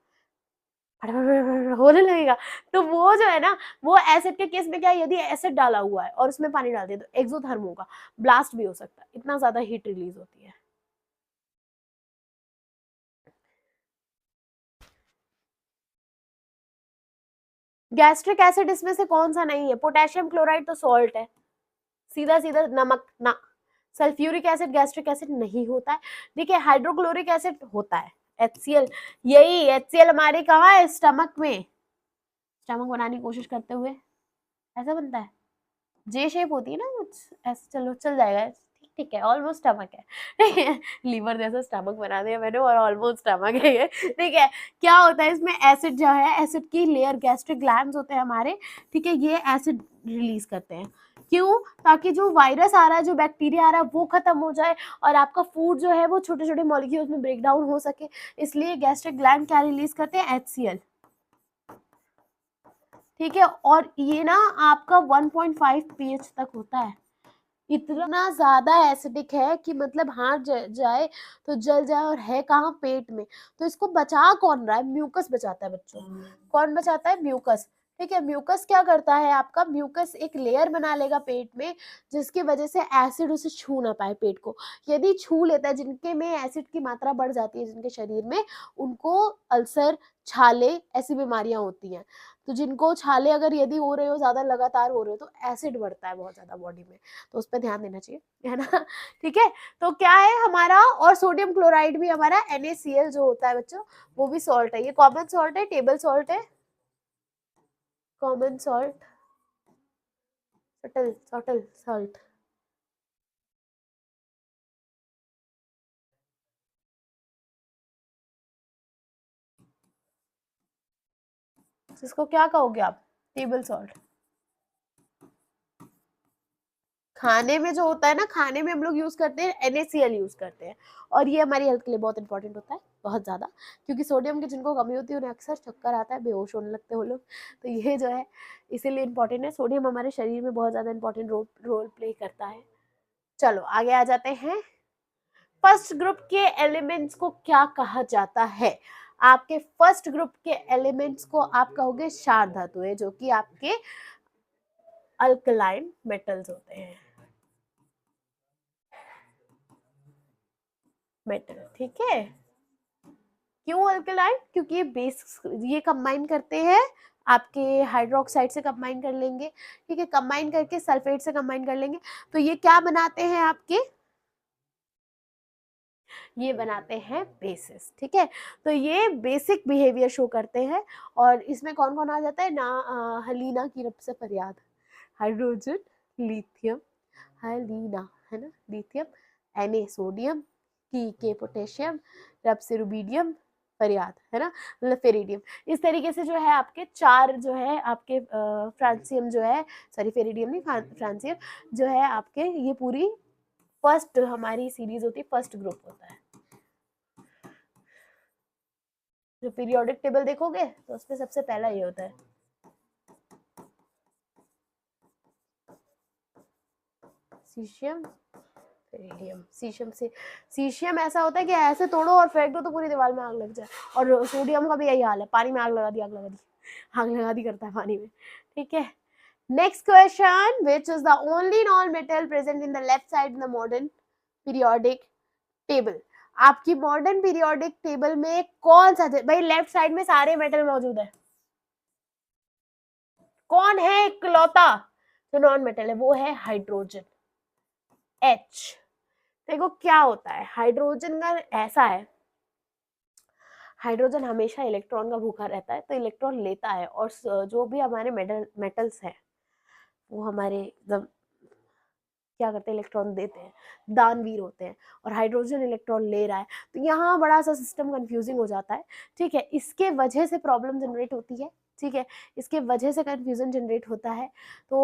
होने लगेगा, तो वो जो है ना, वो एसिड के केस में क्या है, यदि एसिड डाला हुआ है और उसमें पानी डाल दिया तो एक्सोथर्म होगा, ब्लास्ट भी हो सकता है, इतना ज्यादा हीट रिलीज होती है। गैस्ट्रिक एसिड इसमें से कौन सा नहीं है, पोटेशियम क्लोराइड तो सॉल्ट है, सीधा सीधा नमक ना, सल्फ्यूरिक एसिड गैस्ट्रिक एसिड नहीं होता है, देखिए हाइड्रोक्लोरिक एसिड होता है, HCl, यही HCl हमारे कहाँ है, स्टमक में, स्टमक बनाने की कोशिश करते हुए ऐसा बनता है, जे शेप होती है ना कुछ ऐसे, चलो चल जाएगा, ठीक ठीक है, ऑलमोस्ट स्टमक है, ठीक है, लीवर जैसा स्टमक बना दिया मैंने और ऑलमोस्ट स्टमक है ये, ठीक है, क्या होता है इसमें, एसिड जो है, एसिड की लेयर, गैस्ट्रिक ग्लैंड्स होते हैं हमारे, ठीक है, ये एसिड रिलीज करते हैं, क्यों? ताकि जो वायरस आ रहा है, जो बैक्टीरिया आ रहा है वो खत्म हो जाए और आपका फूड जो है वो छोटे-छोटे मॉलिक्यूल्स में ब्रेक डाउन हो सके। इसलिए गैस्ट्रिक ग्लैंड क्या रिलीज करते हैं? HCl। ठीक है, और ये ना आपका 1.5 pH तक होता है। इतना ज़्यादा एसिडिक है कि मतलब हाथ जाए तो जल जाए, और है कहाँ? पेट में। तो इसको बचा कौन रहा है? म्यूकस बचाता है बच्चों। कौन बचाता है? म्यूकस। ठीक है, म्यूकस क्या करता है आपका? म्यूकस एक लेयर बना लेगा पेट में, जिसकी वजह से एसिड उसे छू ना पाए पेट को। यदि छू लेता है, जिनके में एसिड की मात्रा बढ़ जाती है जिनके शरीर में, उनको अल्सर, छाले ऐसी बीमारियां होती हैं। तो जिनको छाले अगर यदि हो रहे हो, ज़्यादा लगातार हो रहे हो, तो एसिड बढ़ता है बहुत ज़्यादा बॉडी में, तो उस पर ध्यान देना चाहिए, है ना। ठीक है, तो क्या है हमारा, और सोडियम क्लोराइड भी हमारा NaCl जो होता है बच्चों, वो भी सॉल्ट है। ये कॉमन सॉल्ट है, टेबल सॉल्ट है, common salt, subtle subtle salt. इसको क्या कहोगे आप? Table salt. खाने में जो होता है ना, खाने में हम लोग यूज करते हैं NaCl यूज करते हैं, और ये हमारी हेल्थ के लिए बहुत इंपॉर्टेंट होता है, बहुत ज्यादा, क्योंकि सोडियम की जिनको कमी होती है उन्हें अक्सर चक्कर आता है, बेहोश होने लगते हैं वो लोग। तो ये जो है इसीलिए इंपॉर्टेंट है, सोडियम हमारे शरीर में बहुत ज्यादा इंपॉर्टेंट रोल प्ले करता है। चलो आगे आ जाते हैं। फर्स्ट ग्रुप के एलिमेंट्स को क्या कहा जाता है? आपके फर्स्ट ग्रुप के एलिमेंट्स को आप कहोगे क्षार धातुएं, जो कि आपके अल्कलाइन मेटल्स होते हैं, मेटल। ठीक है, क्यों अल्कलाइन? क्योंकि ये बेस, ये कंबाइन करते हैं आपके हाइड्रोक्साइड से कंबाइन कर लेंगे, ठीक है, कंबाइन करके सल्फेट से कंबाइन कर लेंगे, तो ये क्या बनाते हैं आपके? ये बनाते हैं बेसिस। ठीक है, तो ये बेसिक बिहेवियर शो करते हैं, और इसमें कौन कौन आ जाता है ना? हलीना की रब से फरियाद, हाइड्रोजन, लिथियम, हलीना, है ना, लिथियम, Na सोडियम, के पोटेशियम, रब से रुबीडियम, फरियाद, है ना, मतलब फेरिडियम। इस तरीके से जो है आपके चार जो है आपके फ्रांसियम जो है, सॉरी फेरिडियम नहीं, फ्रांसियम जो है आपके, ये पूरी फर्स्ट हमारी सीरीज होती है, फर्स्ट ग्रुप होता है। जो पीरियोडिक टेबल देखोगे तो उसमें सबसे पहला ये होता है, सीशियम, फेरिडियम। सीशियम से, सीशियम ऐसा होता है कि ऐसे तोड़ो और फेंक दो तो पूरी दीवार में आग लग जाए, और सोडियम का भी यही हाल है, पानी में आग लगा दी, आग लगा दी, आग लगा दी करता है पानी में। ठीक है, next question, which is the only non metal present in the left side in the modern periodic table? आपकी मॉडर्न पीरियोडिक टेबल में कौन सा, भाई लेफ्ट साइड में सारे मेटल मौजूद है, कौन है इकलौता जो नॉन मेटल है? वो है हाइड्रोजन, H। देखो क्या होता है, हाइड्रोजन का ऐसा है, हाइड्रोजन हमेशा इलेक्ट्रॉन का भूखा रहता है, तो इलेक्ट्रॉन लेता है, और जो भी हमारे मेटल्स हैं वो हमारे एकदम क्या करते हैं, इलेक्ट्रॉन देते हैं, दानवीर होते हैं, और हाइड्रोजन इलेक्ट्रॉन ले रहा है, तो यहाँ बड़ा सा सिस्टम कंफ्यूजिंग हो जाता है। ठीक है, इसके वजह से प्रॉब्लम जनरेट होती है। ठीक है, इसके वजह से कंफ्यूजन जनरेट होता है। तो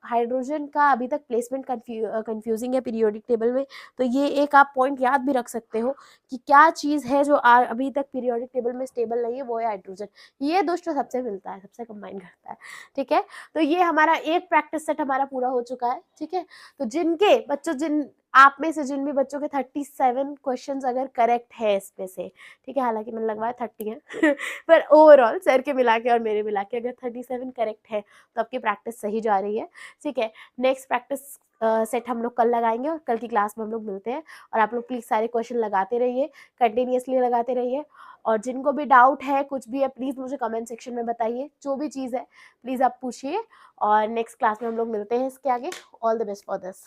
हाइड्रोजन का अभी तक प्लेसमेंट कंफ्यूजिंग है पीरियोडिक टेबल में, तो ये एक आप पॉइंट याद भी रख सकते हो कि क्या चीज़ है जो अभी तक पीरियोडिक टेबल में स्टेबल नहीं है, वो है हाइड्रोजन। ये दुष्ट सबसे मिलता है, सबसे कंबाइन करता है। ठीक है, तो ये हमारा एक प्रैक्टिस सेट हमारा पूरा हो चुका है। ठीक है, तो जिनके बच्चों, जिन आप में से जिन भी बच्चों के 37 क्वेश्चंस अगर करेक्ट है इसमें से, ठीक है, हालांकि मैंने लगवाया 30 है पर ओवरऑल सर के मिला के और मेरे मिला के अगर 37 करेक्ट है तो आपकी प्रैक्टिस सही जा रही है। ठीक है, नेक्स्ट प्रैक्टिस सेट हम लोग कल लगाएंगे, और कल की क्लास में हम लोग मिलते हैं, और आप लोग प्लीज़ सारे क्वेश्चन लगाते रहिए, कंटिन्यूसली लगाते रहिए, और जिनको भी डाउट है, कुछ भी है, प्लीज़ मुझे कमेंट सेक्शन में बताइए, जो भी चीज़ है प्लीज़ आप पूछिए, और नेक्स्ट क्लास में हम लोग मिलते हैं इसके आगे। All the best for this.